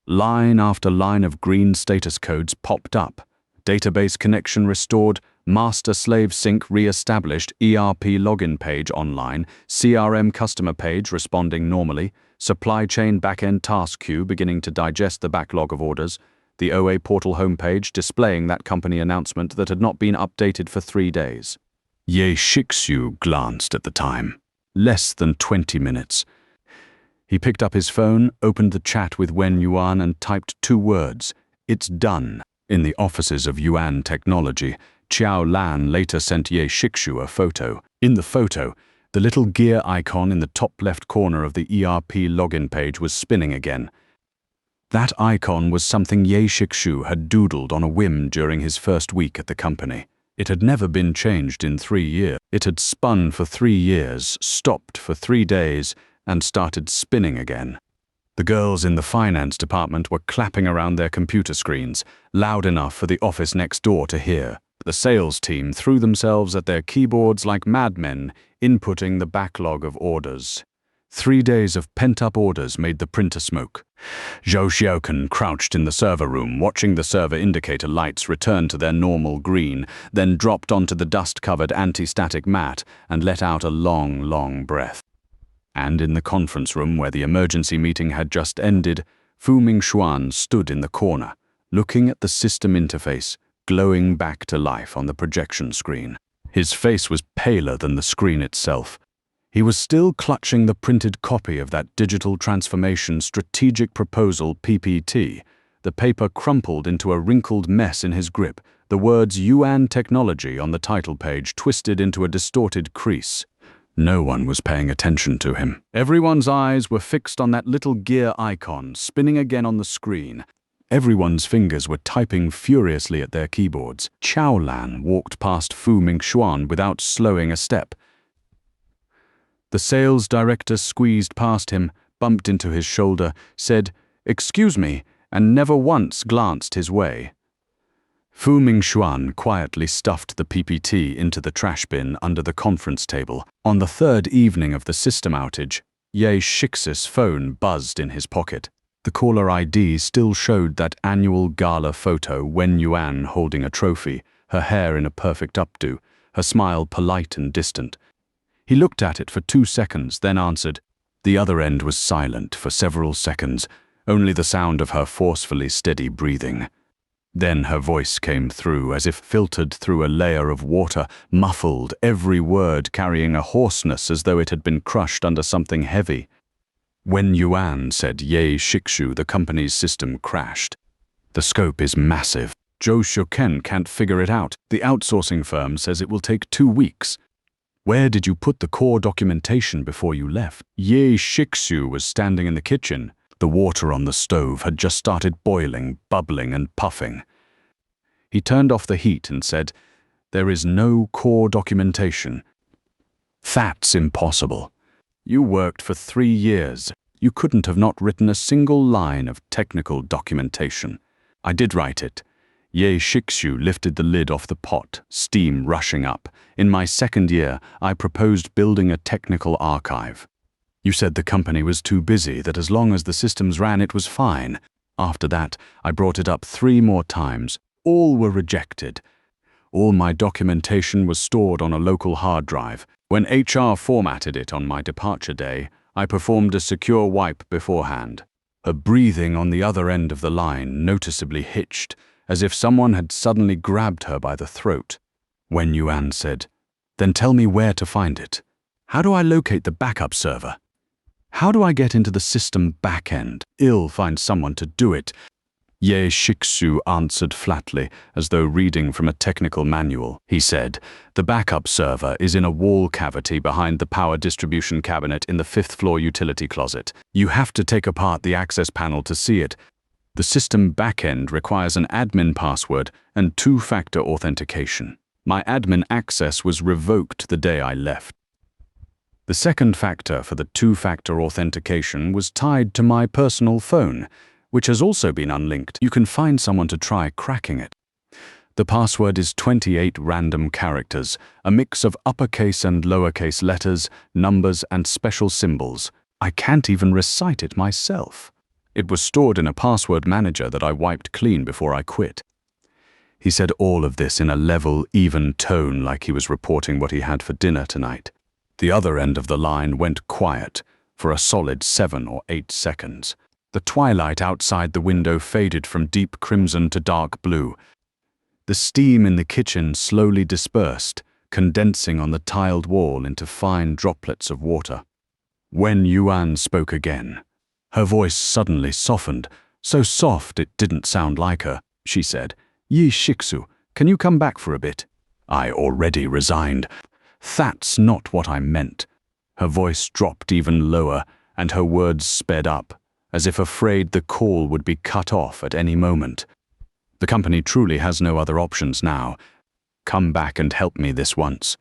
Line after line of green status codes popped up. Database connection restored, master-slave sync re-established, ERP login page online, CRM customer page responding normally, supply chain backend task queue beginning to digest the backlog of orders, the OA portal homepage displaying that company announcement that had not been updated for 3 days. Ye Shixu glanced at the time. Less than 20 minutes. He picked up his phone, opened the chat with Wen Yuan and typed 2 words, "It's done." In the offices of Yuan Technology, Qiao Lan later sent Ye Shixu a photo. In the photo, the little gear icon in the top left corner of the ERP login page was spinning again. That icon was something Ye Shixu had doodled on a whim during his first week at the company. It had never been changed in 3 years. It had spun for 3 years, stopped for 3 days, and started spinning again. The girls in the finance department were clapping around their computer screens, loud enough for the office next door to hear. The sales team threw themselves at their keyboards like madmen, inputting the backlog of orders. 3 days of pent-up orders made the printer smoke. Zhou Xiaokan crouched in the server room, watching the server indicator lights return to their normal green, then dropped onto the dust-covered anti-static mat and let out a long, long breath. And in the conference room where the emergency meeting had just ended, Fu Mingxuan stood in the corner, looking at the system interface, glowing back to life on the projection screen. His face was paler than the screen itself. He was still clutching the printed copy of that digital transformation strategic proposal PPT. The paper crumpled into a wrinkled mess in his grip, the words Yuan Technology on the title page twisted into a distorted crease. No one was paying attention to him. Everyone's eyes were fixed on that little gear icon, spinning again on the screen. Everyone's fingers were typing furiously at their keyboards. Qiao Lan walked past Fu Mingxuan without slowing a step. The sales director squeezed past him, bumped into his shoulder, said, "Excuse me," and never once glanced his way. Fu Mingxuan quietly stuffed the PPT into the trash bin under the conference table. On the 3rd evening of the system outage, Ye Shixu's phone buzzed in his pocket. The caller ID still showed that annual gala photo, Wen Yuan holding a trophy, her hair in a perfect updo, her smile polite and distant. He looked at it for 2 seconds, then answered. The other end was silent for several seconds, only the sound of her forcefully steady breathing. Then her voice came through, as if filtered through a layer of water, muffled, every word carrying a hoarseness as though it had been crushed under something heavy. When Yuan said Ye Shixu, the company's system crashed. The scope is massive. Zhou Xiaokan can't figure it out. The outsourcing firm says it will take 2 weeks. Where did you put the core documentation before you left? Ye Shixu was standing in the kitchen. The water on the stove had just started boiling, bubbling and puffing. He turned off the heat and said, "There is no core documentation. That's impossible. You worked for 3 years. You couldn't have not written a single line of technical documentation." "I did write it." Ye Shixu lifted the lid off the pot, steam rushing up. "In my 2nd year, I proposed building a technical archive. You said the company was too busy, that as long as the systems ran, it was fine. After that, I brought it up 3 more times. All were rejected. All my documentation was stored on a local hard drive. When HR formatted it on my departure day, I performed a secure wipe beforehand." Her breathing on the other end of the line noticeably hitched, as if someone had suddenly grabbed her by the throat. Wen Yuan said, "Then tell me where to find it. How do I locate the backup server? How do I get into the system backend? I'll find someone to do it." Ye Shixu answered flatly, as though reading from a technical manual. He said, "The backup server is in a wall cavity behind the power distribution cabinet in the 5th floor utility closet. You have to take apart the access panel to see it. The system backend requires an admin password and 2-factor authentication. My admin access was revoked the day I left. The 2nd factor for the 2-factor authentication was tied to my personal phone, which has also been unlinked. You can find someone to try cracking it. The password is 28 random characters, a mix of uppercase and lowercase letters, numbers, and special symbols. I can't even recite it myself. It was stored in a password manager that I wiped clean before I quit. He said all of this in a level, even tone, like he was reporting what he had for dinner tonight. The other end of the line went quiet for a solid 7 or 8 seconds. The twilight outside the window faded from deep crimson to dark blue. The steam in the kitchen slowly dispersed, condensing on the tiled wall into fine droplets of water. When Yuan spoke again, her voice suddenly softened, so soft it didn't sound like her. She said, "Yi Shixu, can you come back for a bit?" I already resigned. That's not what I meant. Her voice dropped even lower, and her words sped up, as if afraid the call would be cut off at any moment. The company truly has no other options now. Come back and help me this once.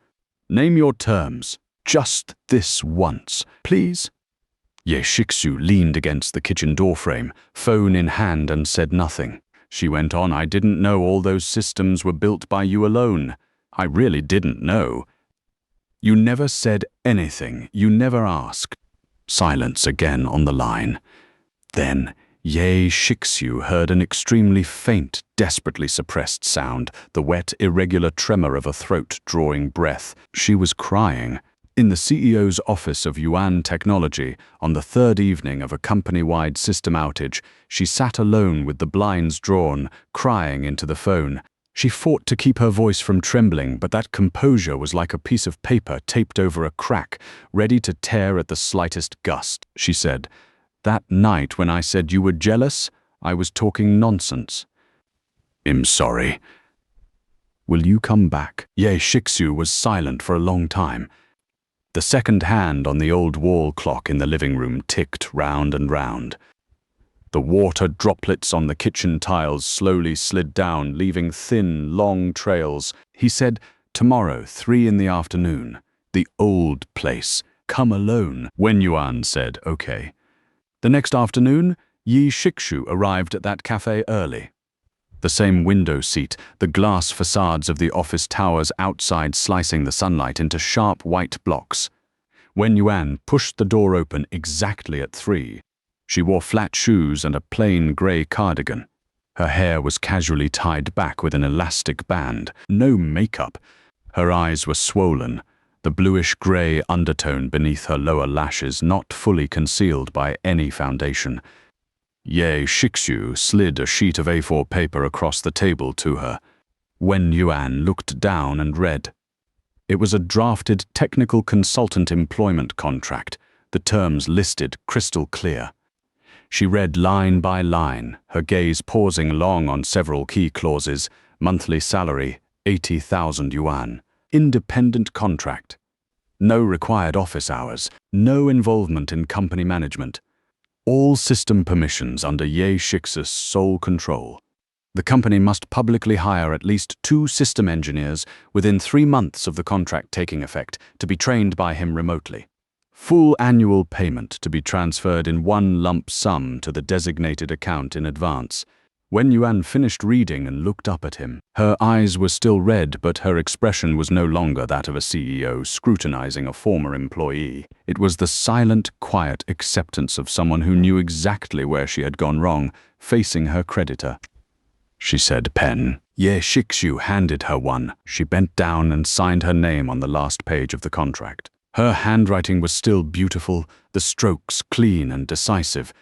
Name your terms. Just this once, please. Ye Shixu leaned against the kitchen doorframe, phone in hand, and said nothing. She went on, "I didn't know all those systems were built by you alone. I really didn't know. You never said anything. You never asked." Silence again on the line. Then Ye Shixu heard an extremely faint, desperately suppressed sound, the wet, irregular tremor of a throat drawing breath. She was crying. In the CEO's office of Yuan Technology, on the third evening of a company-wide system outage, she sat alone with the blinds drawn, crying into the phone. She fought to keep her voice from trembling, but that composure was like a piece of paper taped over a crack, ready to tear at the slightest gust. She said, "That night when I said you were jealous, I was talking nonsense. I'm sorry. Will you come back?" Ye Shixu was silent for a long time. The second hand on the old wall clock in the living room ticked round and round. The water droplets on the kitchen tiles slowly slid down, leaving thin, long trails. He said, "Tomorrow, 3 in the afternoon. The old place. Come alone." Wen Yuan said, "Okay." The next afternoon, Yi Shixu arrived at that cafe early. The same window seat, the glass facades of the office towers outside slicing the sunlight into sharp white blocks. Wen Yuan pushed the door open exactly at 3. She wore flat shoes and a plain grey cardigan. Her hair was casually tied back with an elastic band. No makeup. Her eyes were swollen, the bluish-grey undertone beneath her lower lashes not fully concealed by any foundation. Ye Shixu slid a sheet of A4 paper across the table to her. Wen Yuan looked down and read. It was a drafted technical consultant employment contract, the terms listed crystal clear. She read line by line, her gaze pausing long on several key clauses. Monthly salary, 80,000 yuan. Independent contract. No required office hours. No involvement in company management. All system permissions under Ye Shixu's sole control. The company must publicly hire at least 2 system engineers within 3 months of the contract taking effect to be trained by him remotely. Full annual payment to be transferred in one lump sum to the designated account in advance. When Yuan finished reading and looked up at him, her eyes were still red, but her expression was no longer that of a CEO scrutinizing a former employee. It was the silent, quiet acceptance of someone who knew exactly where she had gone wrong, facing her creditor. She said, "Pen." Ye Shixu handed her one. She bent down and signed her name on the last page of the contract. Her handwriting was still beautiful, the strokes clean and decisive.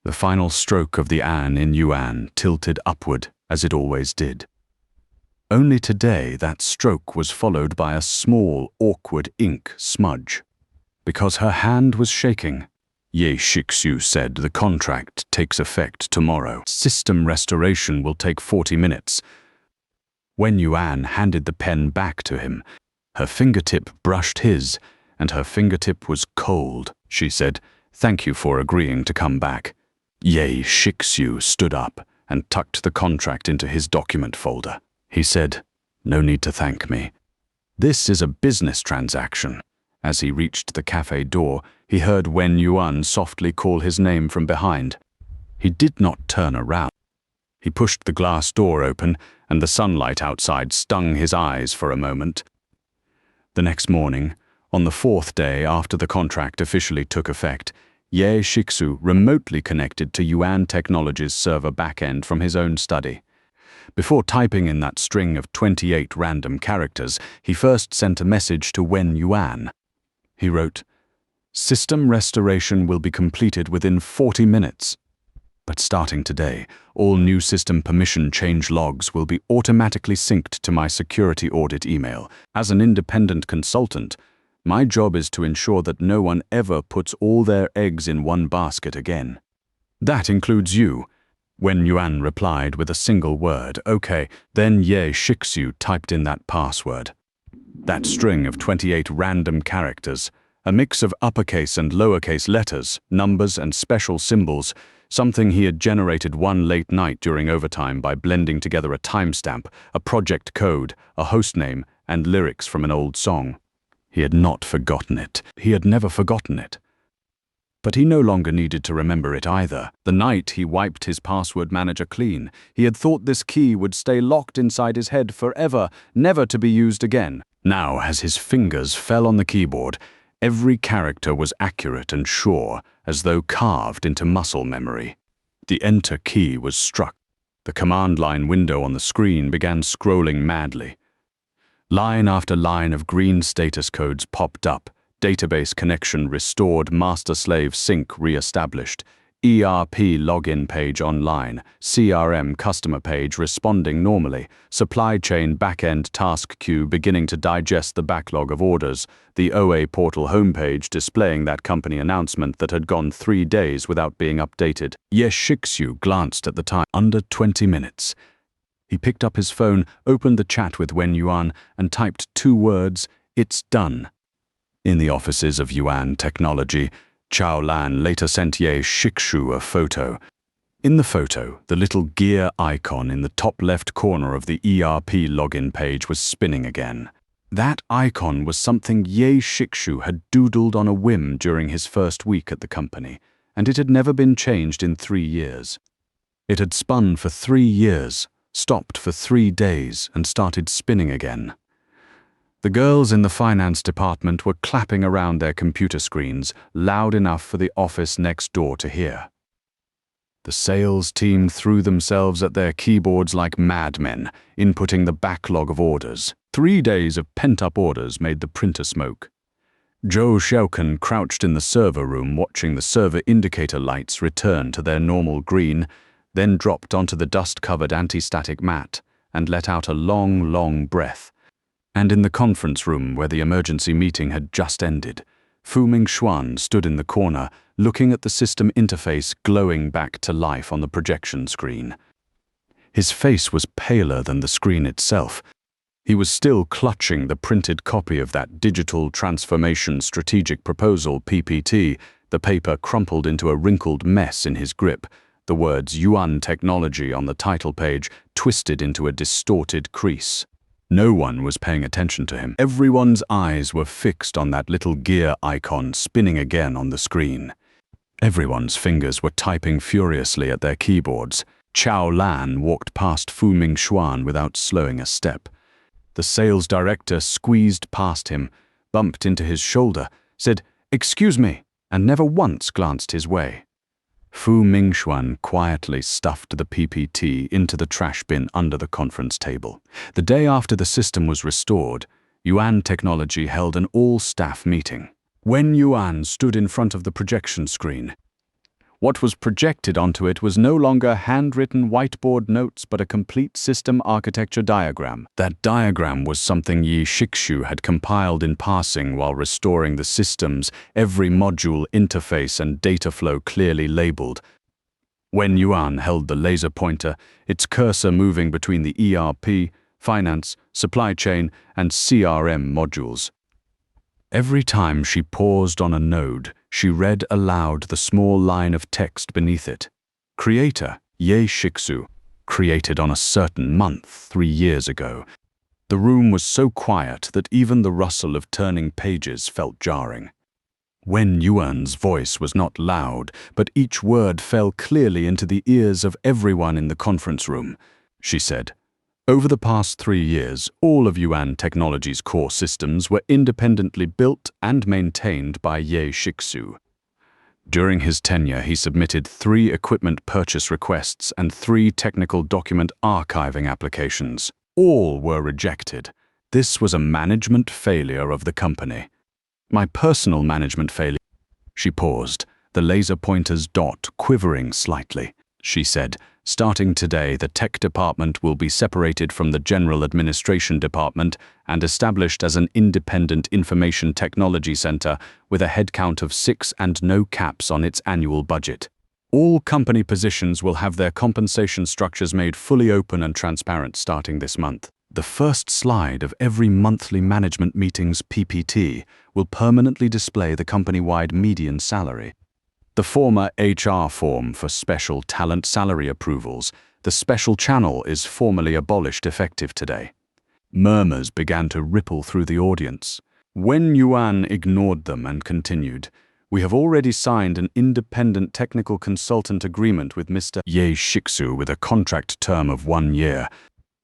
The final stroke of the an in yuan tilted upward, as it always did. Only today that stroke was followed by a small, awkward ink smudge. Because her hand was shaking, Ye Shixu said, "The contract takes effect tomorrow. System restoration will take 40 minutes. When Yuan handed the pen back to him, her fingertip brushed his, and her fingertip was cold. She said, "Thank you for agreeing to come back." Ye Shixu stood up and tucked the contract into his document folder. He said, "No need to thank me. This is a business transaction." As he reached the cafe door, he heard Wen Yuan softly call his name from behind. He did not turn around. He pushed the glass door open, and the sunlight outside stung his eyes for a moment. The next morning, on the fourth day after the contract officially took effect, Ye Shixu remotely connected to Yuan Technologies' server backend from his own study. Before typing in that string of 28 random characters, he first sent a message to Wen Yuan. He wrote, "System restoration will be completed within 40 minutes. But starting today, all new system permission change logs will be automatically synced to my security audit email. As an independent consultant, my job is to ensure that no one ever puts all their eggs in one basket again. That includes you." Wen Yuan replied with a single word, "Okay." Then Ye Shixu typed in that password. That string of 28 random characters, a mix of uppercase and lowercase letters, numbers and special symbols, something he had generated one late night during overtime by blending together a timestamp, a project code, a hostname, and lyrics from an old song. He had not forgotten it. He had never forgotten it. But he no longer needed to remember it either. The night he wiped his password manager clean, he had thought this key would stay locked inside his head forever, never to be used again. Now, as his fingers fell on the keyboard, every character was accurate and sure, as though carved into muscle memory. The Enter key was struck. The command line window on the screen began scrolling madly. Line after line of green status codes popped up. Database connection restored, master-slave sync re-established, ERP login page online, CRM customer page responding normally, supply chain backend task queue beginning to digest the backlog of orders, the OA portal homepage displaying that company announcement that had gone 3 days without being updated. Ye Shixu glanced at the time, under 20 minutes. He picked up his phone, opened the chat with Wen Yuan, and typed 2 words, "It's done." In the offices of Yuan Technology, Chao Lan later sent Ye Shixu a photo. In the photo, the little gear icon in the top left corner of the ERP login page was spinning again. That icon was something Ye Shixu had doodled on a whim during his first week at the company, and it had never been changed in 3 years. It had spun for 3 years, stopped for 3 days, and started spinning again. The girls in the finance department were clapping around their computer screens, loud enough for the office next door to hear. The sales team threw themselves at their keyboards like madmen, inputting the backlog of orders. 3 days of pent-up orders made the printer smoke. Zhou Xiaokan crouched in the server room watching the server indicator lights return to their normal green, then dropped onto the dust-covered anti-static mat and let out a long, long breath. And in the conference room where the emergency meeting had just ended, Fu Mingxuan stood in the corner, looking at the system interface glowing back to life on the projection screen. His face was paler than the screen itself. He was still clutching the printed copy of that Digital Transformation Strategic Proposal (PPT), the paper crumpled into a wrinkled mess in his grip, the words Yuan Technology on the title page twisted into a distorted crease. No one was paying attention to him. Everyone's eyes were fixed on that little gear icon spinning again on the screen. Everyone's fingers were typing furiously at their keyboards. Chao Lan walked past Fu Mingxuan without slowing a step. The sales director squeezed past him, bumped into his shoulder, said, "Excuse me," and never once glanced his way. Fu Mingxuan quietly stuffed the PPT into the trash bin under the conference table. The day after the system was restored, Yuan Technology held an all-staff meeting. Wen Yuan stood in front of the projection screen. What was projected onto it was no longer handwritten whiteboard notes but a complete system architecture diagram. That diagram was something Ye Shixu had compiled in passing while restoring the systems, every module, interface, and data flow clearly labeled. Wen Yuan held the laser pointer, its cursor moving between the ERP, finance, supply chain, and CRM modules. Every time she paused on a node, she read aloud the small line of text beneath it. Creator, Ye Shixu, created on a certain month 3 years ago. The room was so quiet that even the rustle of turning pages felt jarring. Wen Yuan's voice was not loud, but each word fell clearly into the ears of everyone in the conference room. She said, "Over the past 3 years, all of Yuan Technology's core systems were independently built and maintained by Ye Shixu. During his tenure, he submitted 3 equipment purchase requests and 3 technical document archiving applications. All were rejected. This was a management failure of the company. My personal management failure." She paused, the laser pointer's dot quivering slightly. She said, "Starting today, the tech department will be separated from the general administration department and established as an independent information technology center with a headcount of 6 and no caps on its annual budget. All company positions will have their compensation structures made fully open and transparent starting this month. The first slide of every monthly management meeting's PPT will permanently display the company-wide median salary. The former HR form for special talent salary approvals, the special channel is formally abolished effective today." Murmurs began to ripple through the audience. Wen Yuan ignored them and continued, "We have already signed an independent technical consultant agreement with Mr. Ye Shixu with a contract term of 1 year.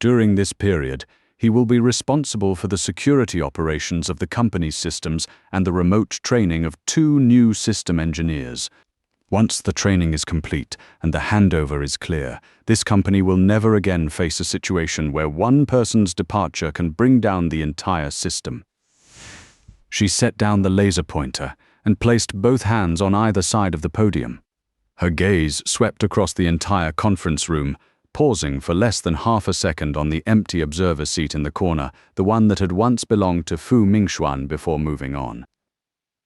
During this period, he will be responsible for the security operations of the company's systems and the remote training of 2 new system engineers. Once the training is complete and the handover is clear, this company will never again face a situation where one person's departure can bring down the entire system." She set down the laser pointer and placed both hands on either side of the podium. Her gaze swept across the entire conference room, pausing for less than half a second on the empty observer seat in the corner, the one that had once belonged to Fu Mingxuan, before moving on.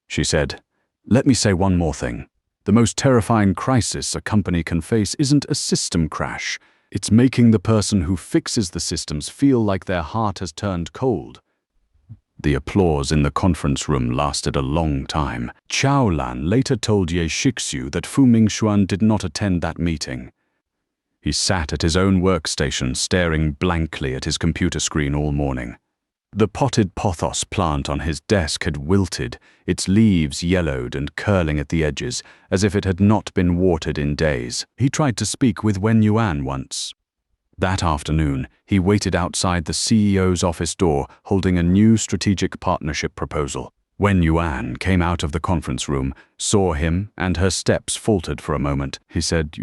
She said, "Let me say one more thing. The most terrifying crisis a company can face isn't a system crash. It's making the person who fixes the systems feel like their heart has turned cold." The applause in the conference room lasted a long time. Chao Lan later told Ye Shixu that Fu Mingxuan did not attend that meeting. He sat at his own workstation, staring blankly at his computer screen all morning. The potted pothos plant on his desk had wilted, its leaves yellowed and curling at the edges, as if it had not been watered in days. He tried to speak with Wen Yuan once. That afternoon, he waited outside the CEO's office door, holding a new strategic partnership proposal. Wen Yuan came out of the conference room, saw him, and her steps faltered for a moment. He said,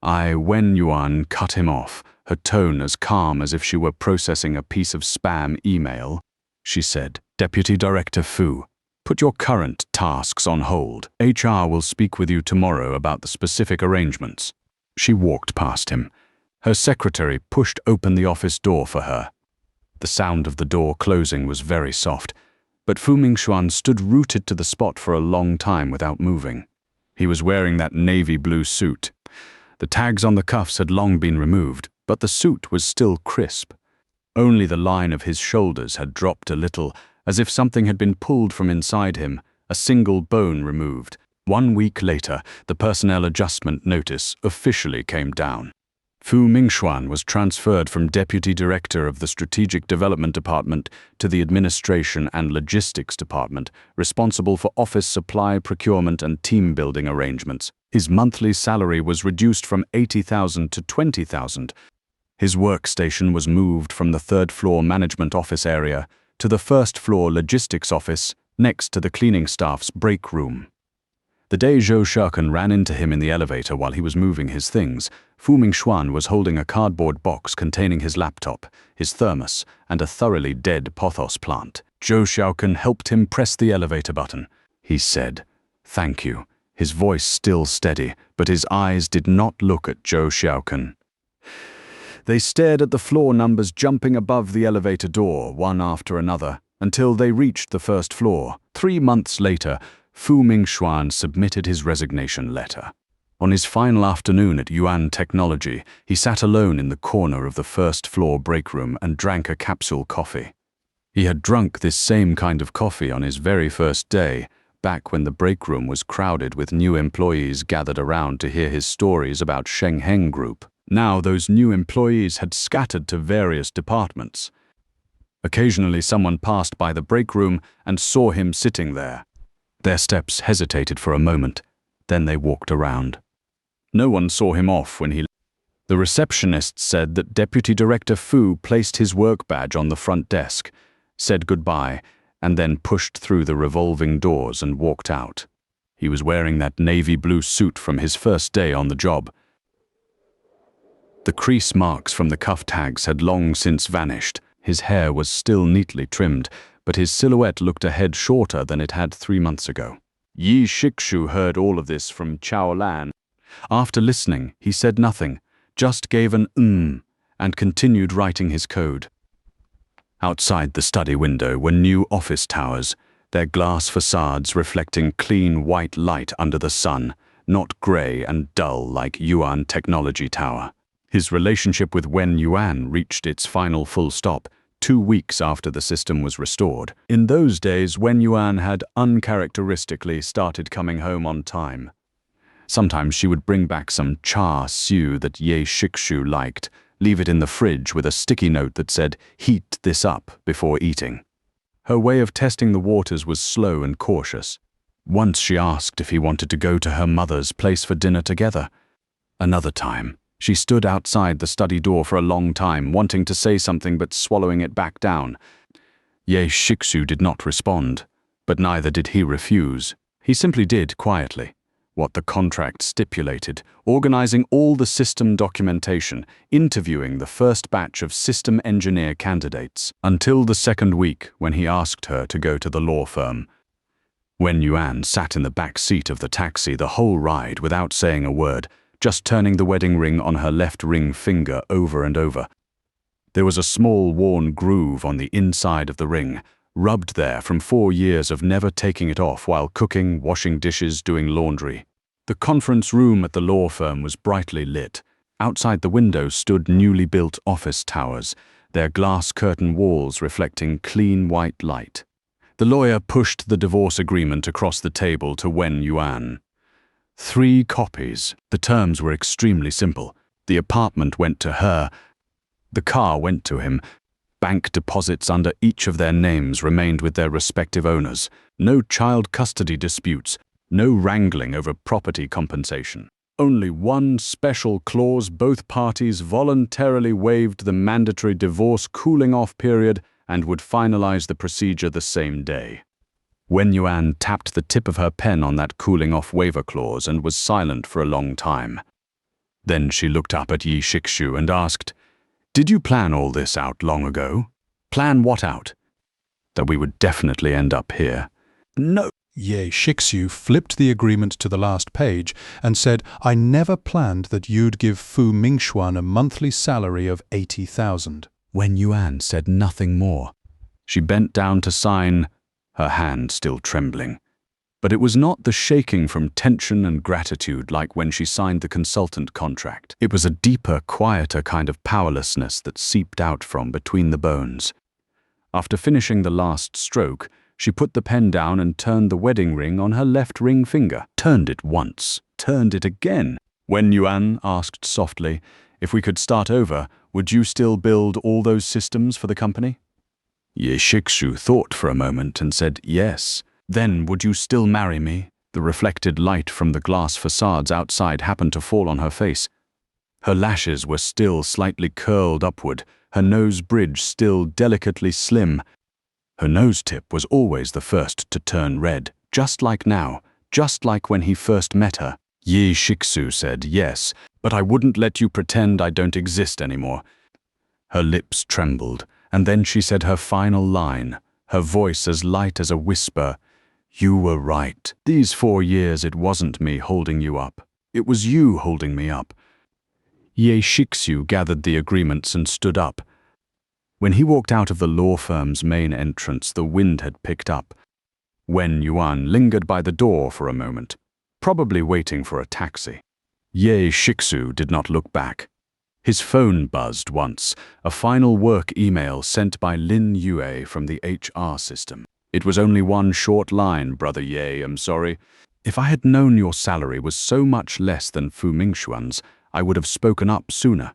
Wen Yuan cut him off, her tone as calm as if she were processing a piece of spam email. She said, "Deputy Director Fu, put your current tasks on hold. HR will speak with you tomorrow about the specific arrangements." She walked past him. Her secretary pushed open the office door for her. The sound of the door closing was very soft, but Fu Mingxuan stood rooted to the spot for a long time without moving. He was wearing that navy blue suit. The tags on the cuffs had long been removed, but the suit was still crisp. Only the line of his shoulders had dropped a little, as if something had been pulled from inside him, a single bone removed. 1 week later, the personnel adjustment notice officially came down. Fu Mingxuan was transferred from Deputy Director of the Strategic Development Department to the Administration and Logistics Department, responsible for office supply, procurement, and team-building arrangements. His monthly salary was reduced from 80,000 to 20,000. His workstation was moved from the 3rd-floor management office area to the 1st-floor logistics office next to the cleaning staff's break room. The day Zhou Xiaokan ran into him in the elevator while he was moving his things, Fu Mingxuan was holding a cardboard box containing his laptop, his thermos, and a thoroughly dead pothos plant. Zhou Xiaokan helped him press the elevator button. He said, "Thank you," his voice still steady, but his eyes did not look at Zhou Xiaokan. They stared at the floor numbers jumping above the elevator door, one after another, until they reached the 1st floor. 3 months later, Fu Mingxuan submitted his resignation letter. On his final afternoon at Yuan Technology, he sat alone in the corner of the 1st-floor break room and drank a capsule coffee. He had drunk this same kind of coffee on his very first day, back when the break room was crowded with new employees gathered around to hear his stories about Shengheng Group. Now those new employees had scattered to various departments. Occasionally someone passed by the break room and saw him sitting there. Their steps hesitated for a moment, then they walked around. No one saw him off when he left. The receptionist said that Deputy Director Fu placed his work badge on the front desk, said goodbye, and then pushed through the revolving doors and walked out. He was wearing that navy blue suit from his first day on the job. The crease marks from the cuff tags had long since vanished. His hair was still neatly trimmed, but his silhouette looked a head shorter than it had 3 months ago. Yi Shikshu heard all of this from Chao Lan. After listening, he said nothing, just gave an and continued writing his code. Outside the study window were new office towers, their glass facades reflecting clean white light under the sun, not grey and dull like Yuan Technology Tower. His relationship with Wen Yuan reached its final full stop 2 weeks after the system was restored. In those days, Wen Yuan had uncharacteristically started coming home on time. Sometimes she would bring back some char siu that Ye Shikshu liked, leave it in the fridge with a sticky note that said, "Heat this up before eating." Her way of testing the waters was slow and cautious. Once she asked if he wanted to go to her mother's place for dinner together. Another time, she stood outside the study door for a long time, wanting to say something but swallowing it back down. Ye Shikshu did not respond, but neither did he refuse. He simply did quietly what the contract stipulated, organizing all the system documentation, interviewing the first batch of system engineer candidates, until the second week when he asked her to go to the law firm. Wen Yuan sat in the back seat of the taxi the whole ride without saying a word, just turning the wedding ring on her left ring finger over and over. There was a small worn groove on the inside of the ring, rubbed there from 4 years of never taking it off while cooking, washing dishes, doing laundry. The conference room at the law firm was brightly lit. Outside the window stood newly built office towers, their glass curtain walls reflecting clean white light. The lawyer pushed the divorce agreement across the table to Wen Yuan. 3 copies. The terms were extremely simple. The apartment went to her. The car went to him. Bank deposits under each of their names remained with their respective owners. No child custody disputes. No wrangling over property compensation. Only one special clause: both parties voluntarily waived the mandatory divorce cooling-off period and would finalize the procedure the same day. Wen Yuan tapped the tip of her pen on that cooling-off waiver clause and was silent for a long time. Then she looked up at Yi Shikshu and asked, "Did you plan all this out long ago?" "Plan what out?" "That we would definitely end up here." "No." Ye Shikshu flipped the agreement to the last page and said, "I never planned that you'd give Fu Mingxuan a monthly salary of 80,000. Wen Yuan said nothing more. She bent down to sign, her hand still trembling. But it was not the shaking from tension and gratitude like when she signed the consultant contract. It was a deeper, quieter kind of powerlessness that seeped out from between the bones. After finishing the last stroke, she put the pen down and turned the wedding ring on her left ring finger. Turned it once, turned it again. Wen Yuan asked softly, "If we could start over, would you still build all those systems for the company?" Ye Shikshu thought for a moment and said yes. "Then would you still marry me?" The reflected light from the glass facades outside happened to fall on her face. Her lashes were still slightly curled upward, her nose bridge still delicately slim. Her nose tip was always the first to turn red, just like now, just like when he first met her. Ye Shikshu said yes, "But I wouldn't let you pretend I don't exist anymore." Her lips trembled, and then she said her final line, her voice as light as a whisper. "You were right. These 4 years it wasn't me holding you up. It was you holding me up." Ye Shikshu gathered the agreements and stood up. When he walked out of the law firm's main entrance, the wind had picked up. Wen Yuan lingered by the door for a moment, probably waiting for a taxi. Ye Shikshu did not look back. His phone buzzed once, a final work email sent by Lin Yue from the HR system. It was only one short line, "Brother Ye, I'm sorry. If I had known your salary was so much less than Fu Mingxuan's, I would have spoken up sooner."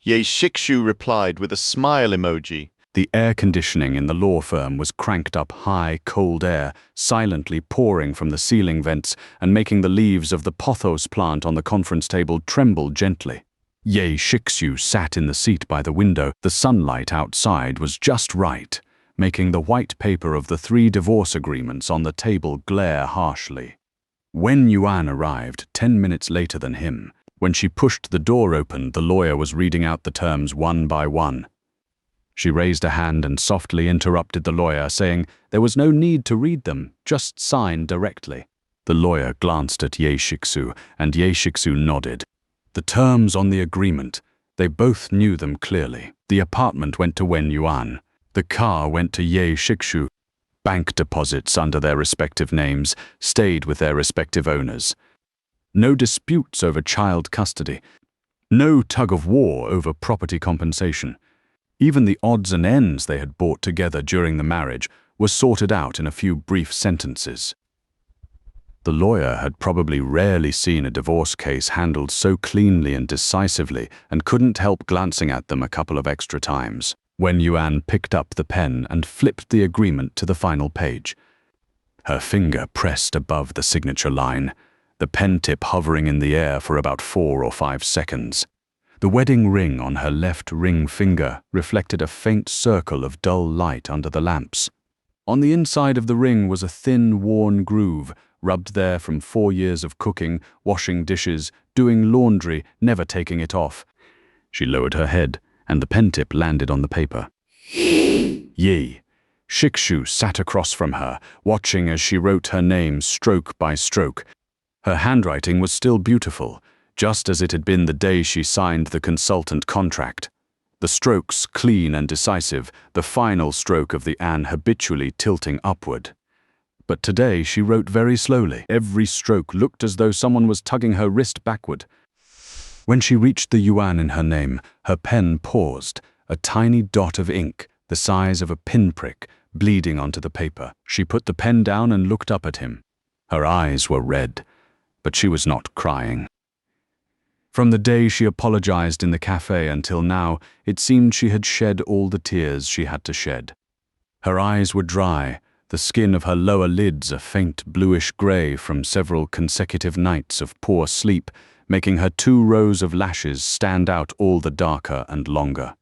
Ye Shikshu replied with a smile emoji. The air conditioning in the law firm was cranked up high, cold air, silently pouring from the ceiling vents and making the leaves of the pothos plant on the conference table tremble gently. Ye Shixu sat in the seat by the window. The sunlight outside was just right, making the white paper of the 3 divorce agreements on the table glare harshly. Wen Yuan arrived 10 minutes later than him. When she pushed the door open, the lawyer was reading out the terms one by one. She raised a hand and softly interrupted the lawyer, saying there was no need to read them, just sign directly. The lawyer glanced at Ye Shixu, and Ye Shixu nodded. The terms on the agreement, they both knew them clearly. The apartment went to Wen Yuan. The car went to Ye Shixu. Bank deposits under their respective names stayed with their respective owners. No disputes over child custody. No tug of war over property compensation. Even the odds and ends they had bought together during the marriage were sorted out in a few brief sentences. The lawyer had probably rarely seen a divorce case handled so cleanly and decisively and couldn't help glancing at them a couple of extra times. Wen Yuan picked up the pen and flipped the agreement to the final page. Her finger pressed above the signature line, the pen tip hovering in the air for about 4 or 5 seconds. The wedding ring on her left ring finger reflected a faint circle of dull light under the lamps. On the inside of the ring was a thin, worn groove, rubbed there from 4 years of cooking, washing dishes, doing laundry, never taking it off. She lowered her head, and the pen tip landed on the paper. Ye Shixu sat across from her, watching as she wrote her name stroke by stroke. Her handwriting was still beautiful, just as it had been the day she signed the consultant contract. The strokes clean and decisive, the final stroke of the An habitually tilting upward. But today she wrote very slowly. Every stroke looked as though someone was tugging her wrist backward. When she reached the yuan in her name, her pen paused, a tiny dot of ink, the size of a pinprick, bleeding onto the paper. She put the pen down and looked up at him. Her eyes were red, but she was not crying. From the day she apologized in the cafe until now, it seemed she had shed all the tears she had to shed. Her eyes were dry, the skin of her lower lids a faint bluish gray from several consecutive nights of poor sleep, making her 2 rows of lashes stand out all the darker and longer.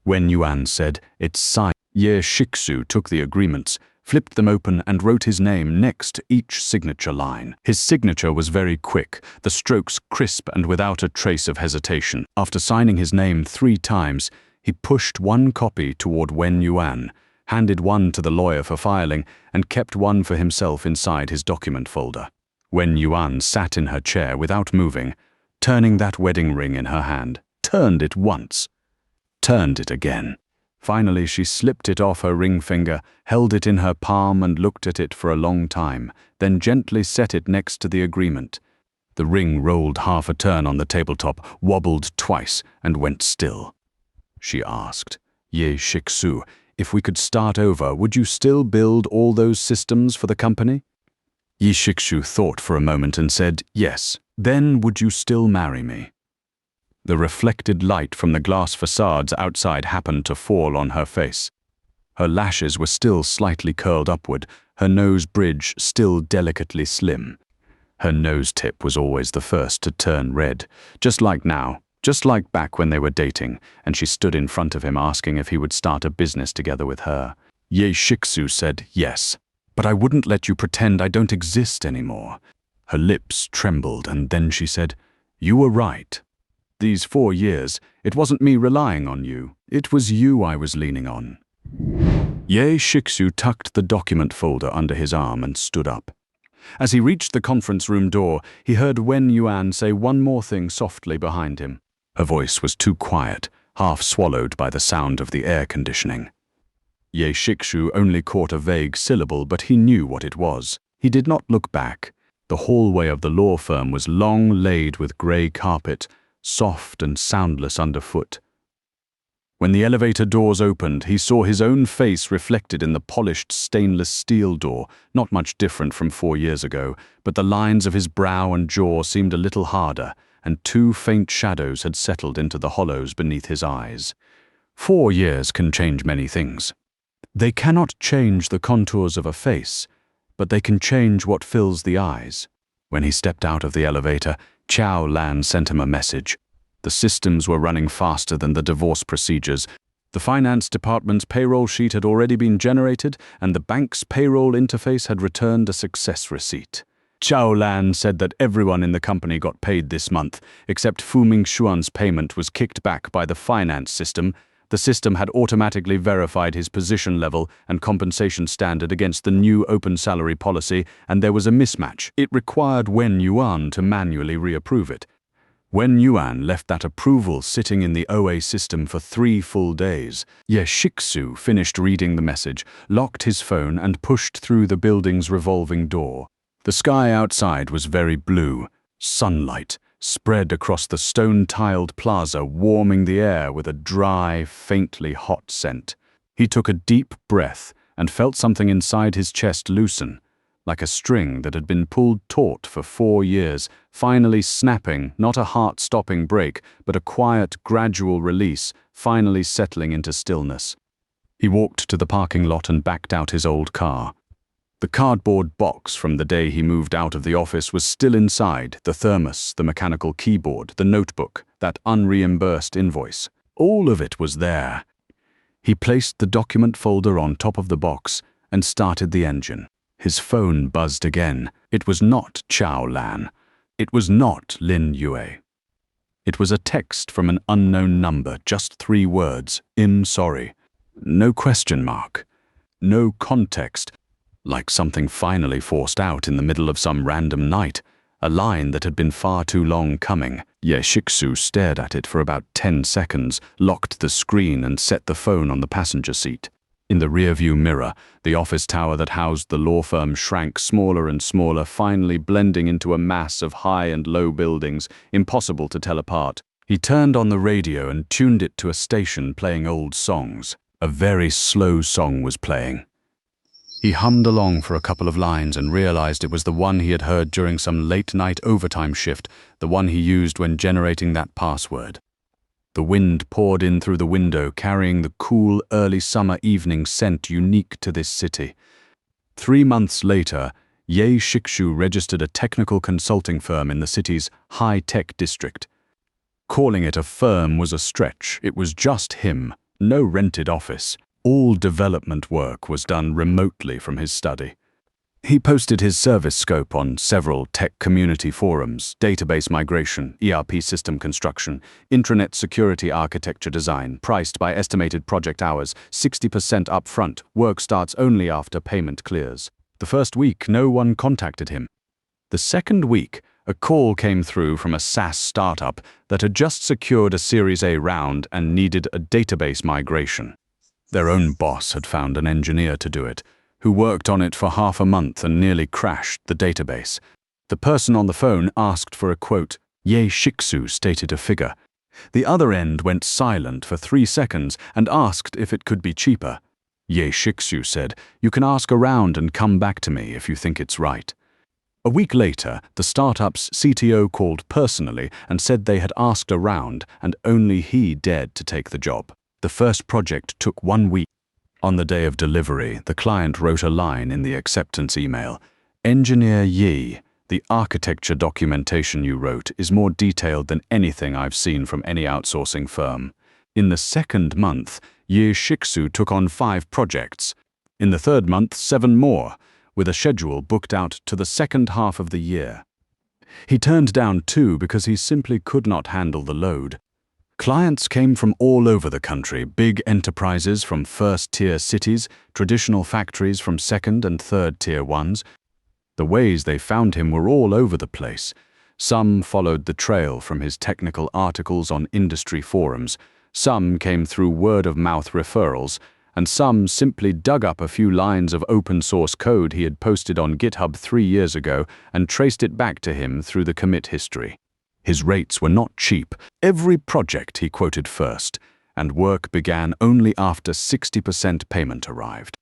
Wen Yuan said, "It's signed." Ye Shixu took the agreements, flipped them open and wrote his name next to each signature line. His signature was very quick, the strokes crisp and without a trace of hesitation. After signing his name 3 times, he pushed 1 copy toward Wen Yuan, handed 1 to the lawyer for filing, and kept 1 for himself inside his document folder. Wen Yuan sat in her chair without moving, turning that wedding ring in her hand, turned it once, turned it again. Finally, she slipped it off her ring finger, held it in her palm and looked at it for a long time, then gently set it next to the agreement. The ring rolled half a turn on the tabletop, wobbled twice, and went still. She asked, "Ye Shixu, if we could start over, would you still build all those systems for the company?" Ye Shixu thought for a moment and said, "Yes." "Then would you still marry me?" The reflected light from the glass facades outside happened to fall on her face. Her lashes were still slightly curled upward, her nose bridge still delicately slim. Her nose tip was always the first to turn red, just like now, just like back when they were dating, and she stood in front of him asking if he would start a business together with her. Ye Shixu said, "Yes, but I wouldn't let you pretend I don't exist anymore." Her lips trembled, and then she said, "You were right. These 4 years, it wasn't me relying on you. It was you I was leaning on." Ye Shixu tucked the document folder under his arm and stood up. As he reached the conference room door, he heard Wen Yuan say one more thing softly behind him. Her voice was too quiet, half swallowed by the sound of the air conditioning. Ye Shixu only caught a vague syllable, but he knew what it was. He did not look back. The hallway of the law firm was long laid with gray carpet, soft and soundless underfoot. When the elevator doors opened, he saw his own face reflected in the polished stainless steel door, not much different from 4 years ago, but the lines of his brow and jaw seemed a little harder, and 2 faint shadows had settled into the hollows beneath his eyes. 4 years can change many things. They cannot change the contours of a face, but they can change what fills the eyes. When he stepped out of the elevator, Chao Lan sent him a message. The systems were running faster than the divorce procedures. The finance department's payroll sheet had already been generated, and the bank's payroll interface had returned a success receipt. Chao Lan said that everyone in the company got paid this month, except Fu Mingxuan's payment was kicked back by the finance system. The system had automatically verified his position level and compensation standard against the new open salary policy, and there was a mismatch. It required Wen Yuan to manually reapprove it. Wen Yuan left that approval sitting in the OA system for 3 full days. Ye Shixu finished reading the message, locked his phone, and pushed through the building's revolving door. The sky outside was very blue. Sunlight spread across the stone-tiled plaza, warming the air with a dry, faintly hot scent. He took a deep breath and felt something inside his chest loosen, like a string that had been pulled taut for 4 years, finally snapping, not a heart-stopping break, but a quiet, gradual release, finally settling into stillness. He walked to the parking lot and backed out his old car. The cardboard box from the day he moved out of the office was still inside, the thermos, the mechanical keyboard, the notebook, that unreimbursed invoice. All of it was there. He placed the document folder on top of the box and started the engine. His phone buzzed again. It was not Chao Lan. It was not Lin Yue. It was a text from an unknown number, just 3 words, "I'm sorry." No question mark. No context. Like something finally forced out in the middle of some random night, a line that had been far too long coming. Ye Shixu stared at it for about 10 seconds, locked the screen and set the phone on the passenger seat. In the rearview mirror, the office tower that housed the law firm shrank smaller and smaller, finally blending into a mass of high and low buildings, impossible to tell apart. He turned on the radio and tuned it to a station playing old songs. A very slow song was playing. He hummed along for a couple of lines and realized it was the one he had heard during some late-night overtime shift, the one he used when generating that password. The wind poured in through the window, carrying the cool, early summer evening scent unique to this city. 3 months later, Ye Shixu registered a technical consulting firm in the city's high-tech district. Calling it a firm was a stretch. It was just him, no rented office. All development work was done remotely from his study. He posted his service scope on several tech community forums: database migration, ERP system construction, intranet security architecture design, priced by estimated project hours, 60% upfront, work starts only after payment clears. The first week, no one contacted him. The second week, a call came through from a SaaS startup that had just secured a Series A round and needed a database migration. Their own boss had found an engineer to do it, who worked on it for half a month and nearly crashed the database. The person on the phone asked for a quote. Ye Shixu stated a figure. The other end went silent for 3 seconds and asked if it could be cheaper. Ye Shixu said, "You can ask around and come back to me if you think it's right." A week later, the startup's CTO called personally and said they had asked around and only he dared to take the job. The first project took 1 week. On the day of delivery, the client wrote a line in the acceptance email. "Engineer Yi, the architecture documentation you wrote is more detailed than anything I've seen from any outsourcing firm." In the second month, Ye Shixu took on 5 projects. In the third month, 7 more, with a schedule booked out to the second half of the year. He turned down 2 because he simply could not handle the load. Clients came from all over the country, big enterprises from first-tier cities, traditional factories from second- and third-tier ones. The ways they found him were all over the place. Some followed the trail from his technical articles on industry forums, some came through word-of-mouth referrals, and some simply dug up a few lines of open-source code he had posted on GitHub 3 years ago and traced it back to him through the commit history. His rates were not cheap. Every project he quoted first, and work began only after 60% payment arrived.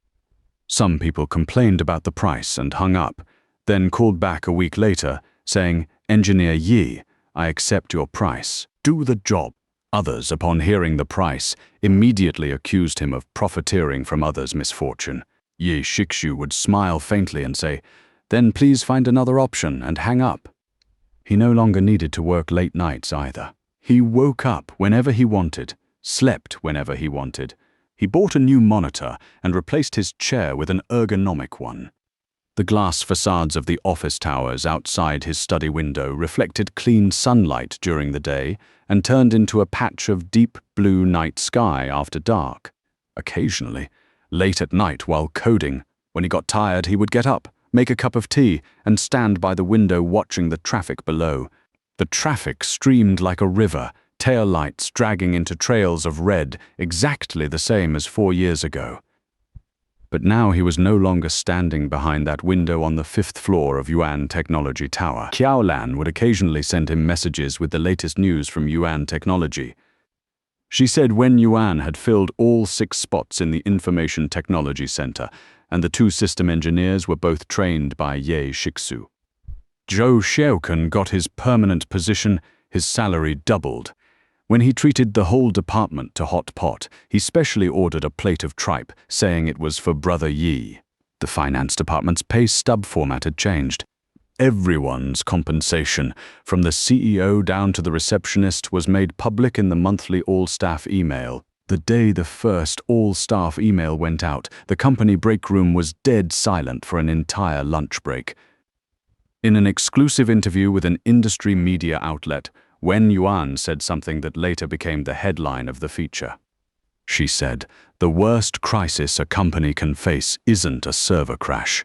Some people complained about the price and hung up, then called back a week later, saying, "Engineer Yi, I accept your price. Do the job." Others, upon hearing the price, immediately accused him of profiteering from others' misfortune. Ye Shikshu would smile faintly and say, "Then please find another option," and hang up. He no longer needed to work late nights either. He woke up whenever he wanted, slept whenever he wanted. He bought a new monitor and replaced his chair with an ergonomic one. The glass facades of the office towers outside his study window reflected clean sunlight during the day and turned into a patch of deep blue night sky after dark. Occasionally, late at night while coding, when he got tired, he would get up, make a cup of tea, and stand by the window watching the traffic below. The traffic streamed like a river, tail lights dragging into trails of red, exactly the same as 4 years ago. But now he was no longer standing behind that window on the 5th floor of Yuan Technology Tower. Qiaolan would occasionally send him messages with the latest news from Yuan Technology. She said when Yuan had filled all 6 spots in the Information Technology Center, and the 2 system engineers were both trained by Ye Shiksu. Zhou Xiaokan got his permanent position, his salary doubled. When he treated the whole department to hot pot, he specially ordered a plate of tripe, saying it was for Brother Yi. The finance department's pay stub format had changed. Everyone's compensation, from the CEO down to the receptionist, was made public in the monthly all-staff email. The day the first all-staff email went out, the company break room was dead silent for an entire lunch break. In an exclusive interview with an industry media outlet, Wen Yuan said something that later became the headline of the feature. She said, "The worst crisis a company can face isn't a server crash.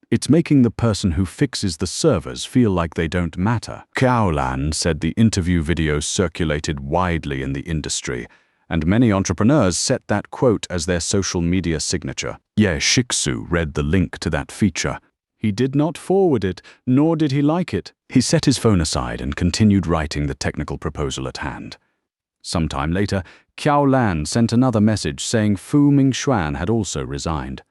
It's making the person who fixes the servers feel like they don't matter." Qiaolan said the interview video circulated widely in the industry, and many entrepreneurs set that quote as their social media signature. Ye Shiksu read the link to that feature. He did not forward it, nor did he like it. He set his phone aside and continued writing the technical proposal at hand. Sometime later, Qiaolan sent another message saying Fu Mingxuan had also resigned.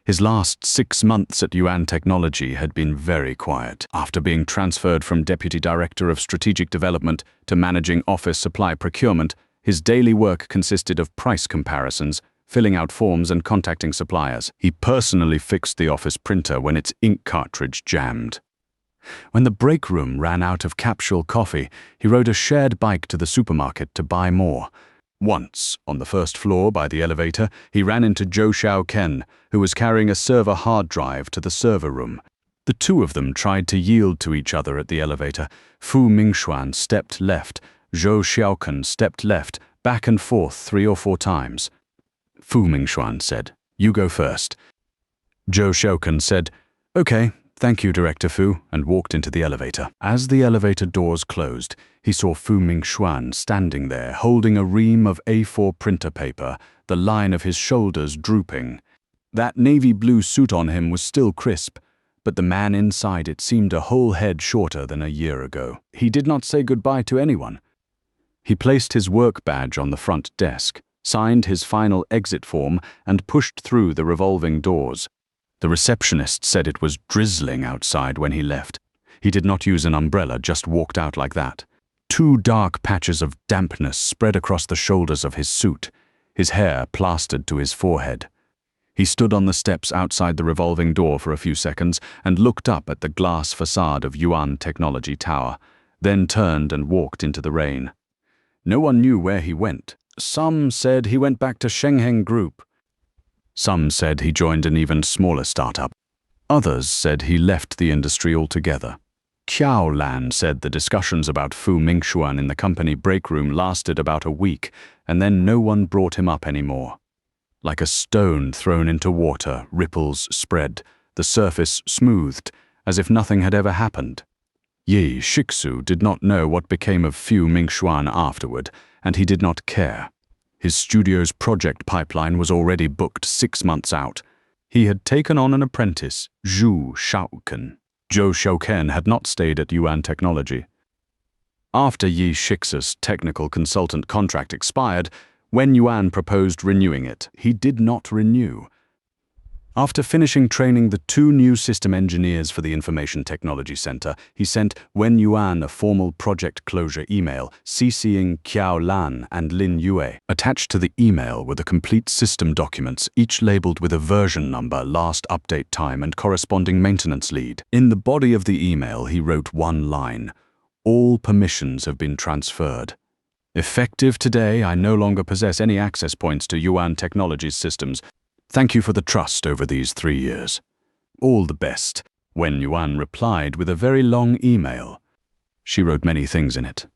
His last 6 months at Yuan Technology had been very quiet. After being transferred from Deputy Director of Strategic Development to managing office supply procurement, his daily work consisted of price comparisons, filling out forms and contacting suppliers. He personally fixed the office printer when its ink cartridge jammed. When the break room ran out of capsule coffee, he rode a shared bike to the supermarket to buy more. Once, on the 1st floor by the elevator, he ran into Zhou Xiaoken, who was carrying a server hard drive to the server room. The two of them tried to yield to each other at the elevator. Fu Mingxuan stepped left, Zhou Xiaoken stepped left, back and forth 3 or 4 times. Fu Mingxuan said, "You go first." Zhou Xiaoken said, "Okay, thank you, Director Fu," and walked into the elevator. As the elevator doors closed, he saw Fu Mingxuan standing there, holding a ream of A4 printer paper, the line of his shoulders drooping. That navy blue suit on him was still crisp, but the man inside it seemed a whole head shorter than a year ago. He did not say goodbye to anyone. He placed his work badge on the front desk, signed his final exit form, and pushed through the revolving doors. The receptionist said it was drizzling outside when he left. He did not use an umbrella, just walked out like that. 2 dark patches of dampness spread across the shoulders of his suit, his hair plastered to his forehead. He stood on the steps outside the revolving door for a few seconds and looked up at the glass facade of Yuan Technology Tower, then turned and walked into the rain. No one knew where he went. Some said he went back to Shengheng Group. Some said he joined an even smaller startup. Others said he left the industry altogether. Qiaolan said the discussions about Fu Mingxuan in the company break room lasted about a week, and then no one brought him up anymore. Like a stone thrown into water, ripples spread, the surface smoothed, as if nothing had ever happened. Ye Shiksu did not know what became of Fu Mingxuan afterward, and he did not care. His studio's project pipeline was already booked 6 months out. He had taken on an apprentice, Zhou Xiaoken. Zhou Xiaoken had not stayed at Yuan Technology. After Ye Shiksu's technical consultant contract expired, when Yuan proposed renewing it, he did not renew. After finishing training the 2 new system engineers for the Information Technology Center, he sent Wen Yuan a formal project closure email, CCing Qiao Lan and Lin Yue. Attached to the email were the complete system documents, each labeled with a version number, last update time, and corresponding maintenance lead. In the body of the email, he wrote one line: "All permissions have been transferred. Effective today, I no longer possess any access points to Yuan Technologies systems. Thank you for the trust over these 3 years. All the best." Wen Yuan replied with a very long email. She wrote many things in it.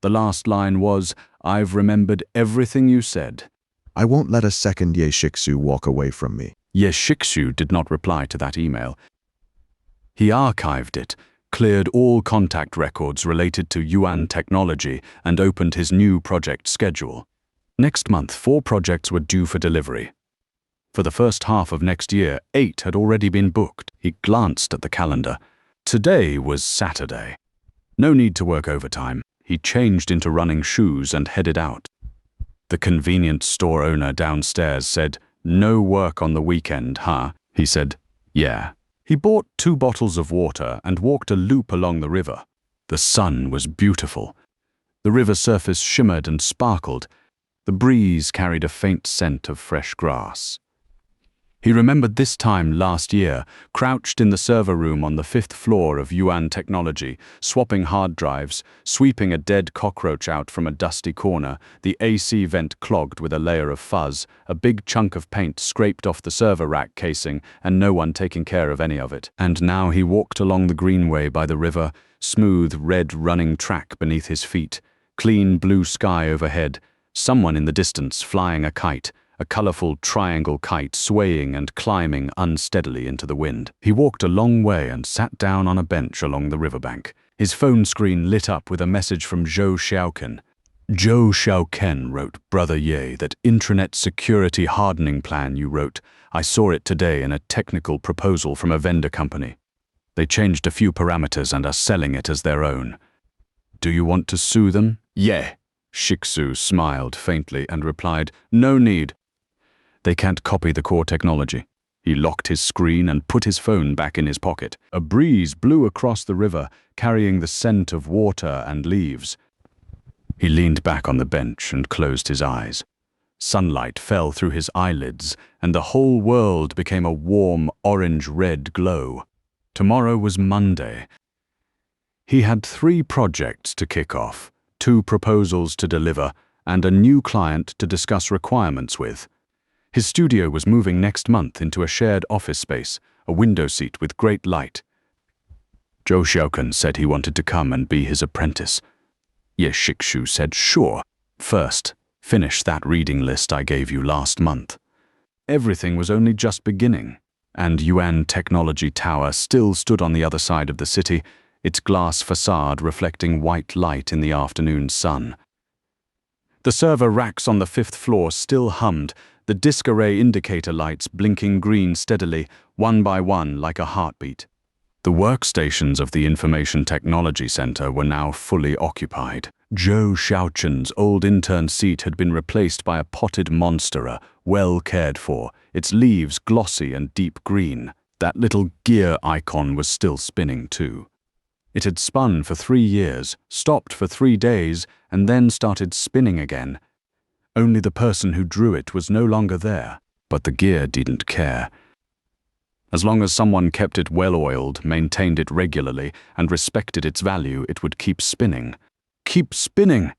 The last line was, "I've remembered everything you said." I won't let a second Ye Shixu walk away from me. Ye Shixu did not reply to that email. He archived it, cleared all contact records related to Yuan Technology, and opened his new project schedule. Next month, 4 projects were due for delivery. For the first half of next year, 8 had already been booked. He glanced at the calendar. Today was Saturday. No need to work overtime. He changed into running shoes and headed out. The convenience store owner downstairs said, "No work on the weekend, huh?" He said, "Yeah." He bought 2 bottles of water and walked a loop along the river. The sun was beautiful. The river surface shimmered and sparkled. The breeze carried a faint scent of fresh grass. He remembered this time last year, crouched in the server room on the 5th floor of Yuan Technology, swapping hard drives, sweeping a dead cockroach out from a dusty corner, the AC vent clogged with a layer of fuzz, a big chunk of paint scraped off the server rack casing, and no one taking care of any of it. And now he walked along the greenway by the river, smooth red running track beneath his feet, clean blue sky overhead, someone in the distance flying a kite, a colorful triangle kite swaying and climbing unsteadily into the wind. He walked a long way and sat down on a bench along the riverbank. His phone screen lit up with a message from Zhou Xiaoken. Zhou Xiaoken wrote, "Brother Ye, that intranet security hardening plan you wrote, I saw it today in a technical proposal from a vendor company. They changed a few parameters and are selling it as their own. Do you want to sue them?" "Yeah." Shixu smiled faintly and replied, "No need. They can't copy the core technology." He locked his screen and put his phone back in his pocket. A breeze blew across the river, carrying the scent of water and leaves. He leaned back on the bench and closed his eyes. Sunlight fell through his eyelids, and the whole world became a warm orange-red glow. Tomorrow was Monday. He had 3 projects to kick off, 2 proposals to deliver, and a new client to discuss requirements with. His studio was moving next month into a shared office space, a window seat with great light. Zhou Xiaoken said he wanted to come and be his apprentice. Ye Shixu said, "Sure. First, finish that reading list I gave you last month." Everything was only just beginning, and Yuan Technology Tower still stood on the other side of the city, its glass facade reflecting white light in the afternoon sun. The server racks on the 5th floor still hummed, the disk array indicator lights blinking green steadily, one by one like a heartbeat. The workstations of the Information Technology Center were now fully occupied. Zhou Xiaoqin's old intern seat had been replaced by a potted monstera, well cared for, its leaves glossy and deep green. That little gear icon was still spinning too. It had spun for 3 years, stopped for 3 days, and then started spinning again. Only the person who drew it was no longer there, but the gear didn't care. As long as someone kept it well-oiled, maintained it regularly, and respected its value, it would keep spinning. Keep spinning!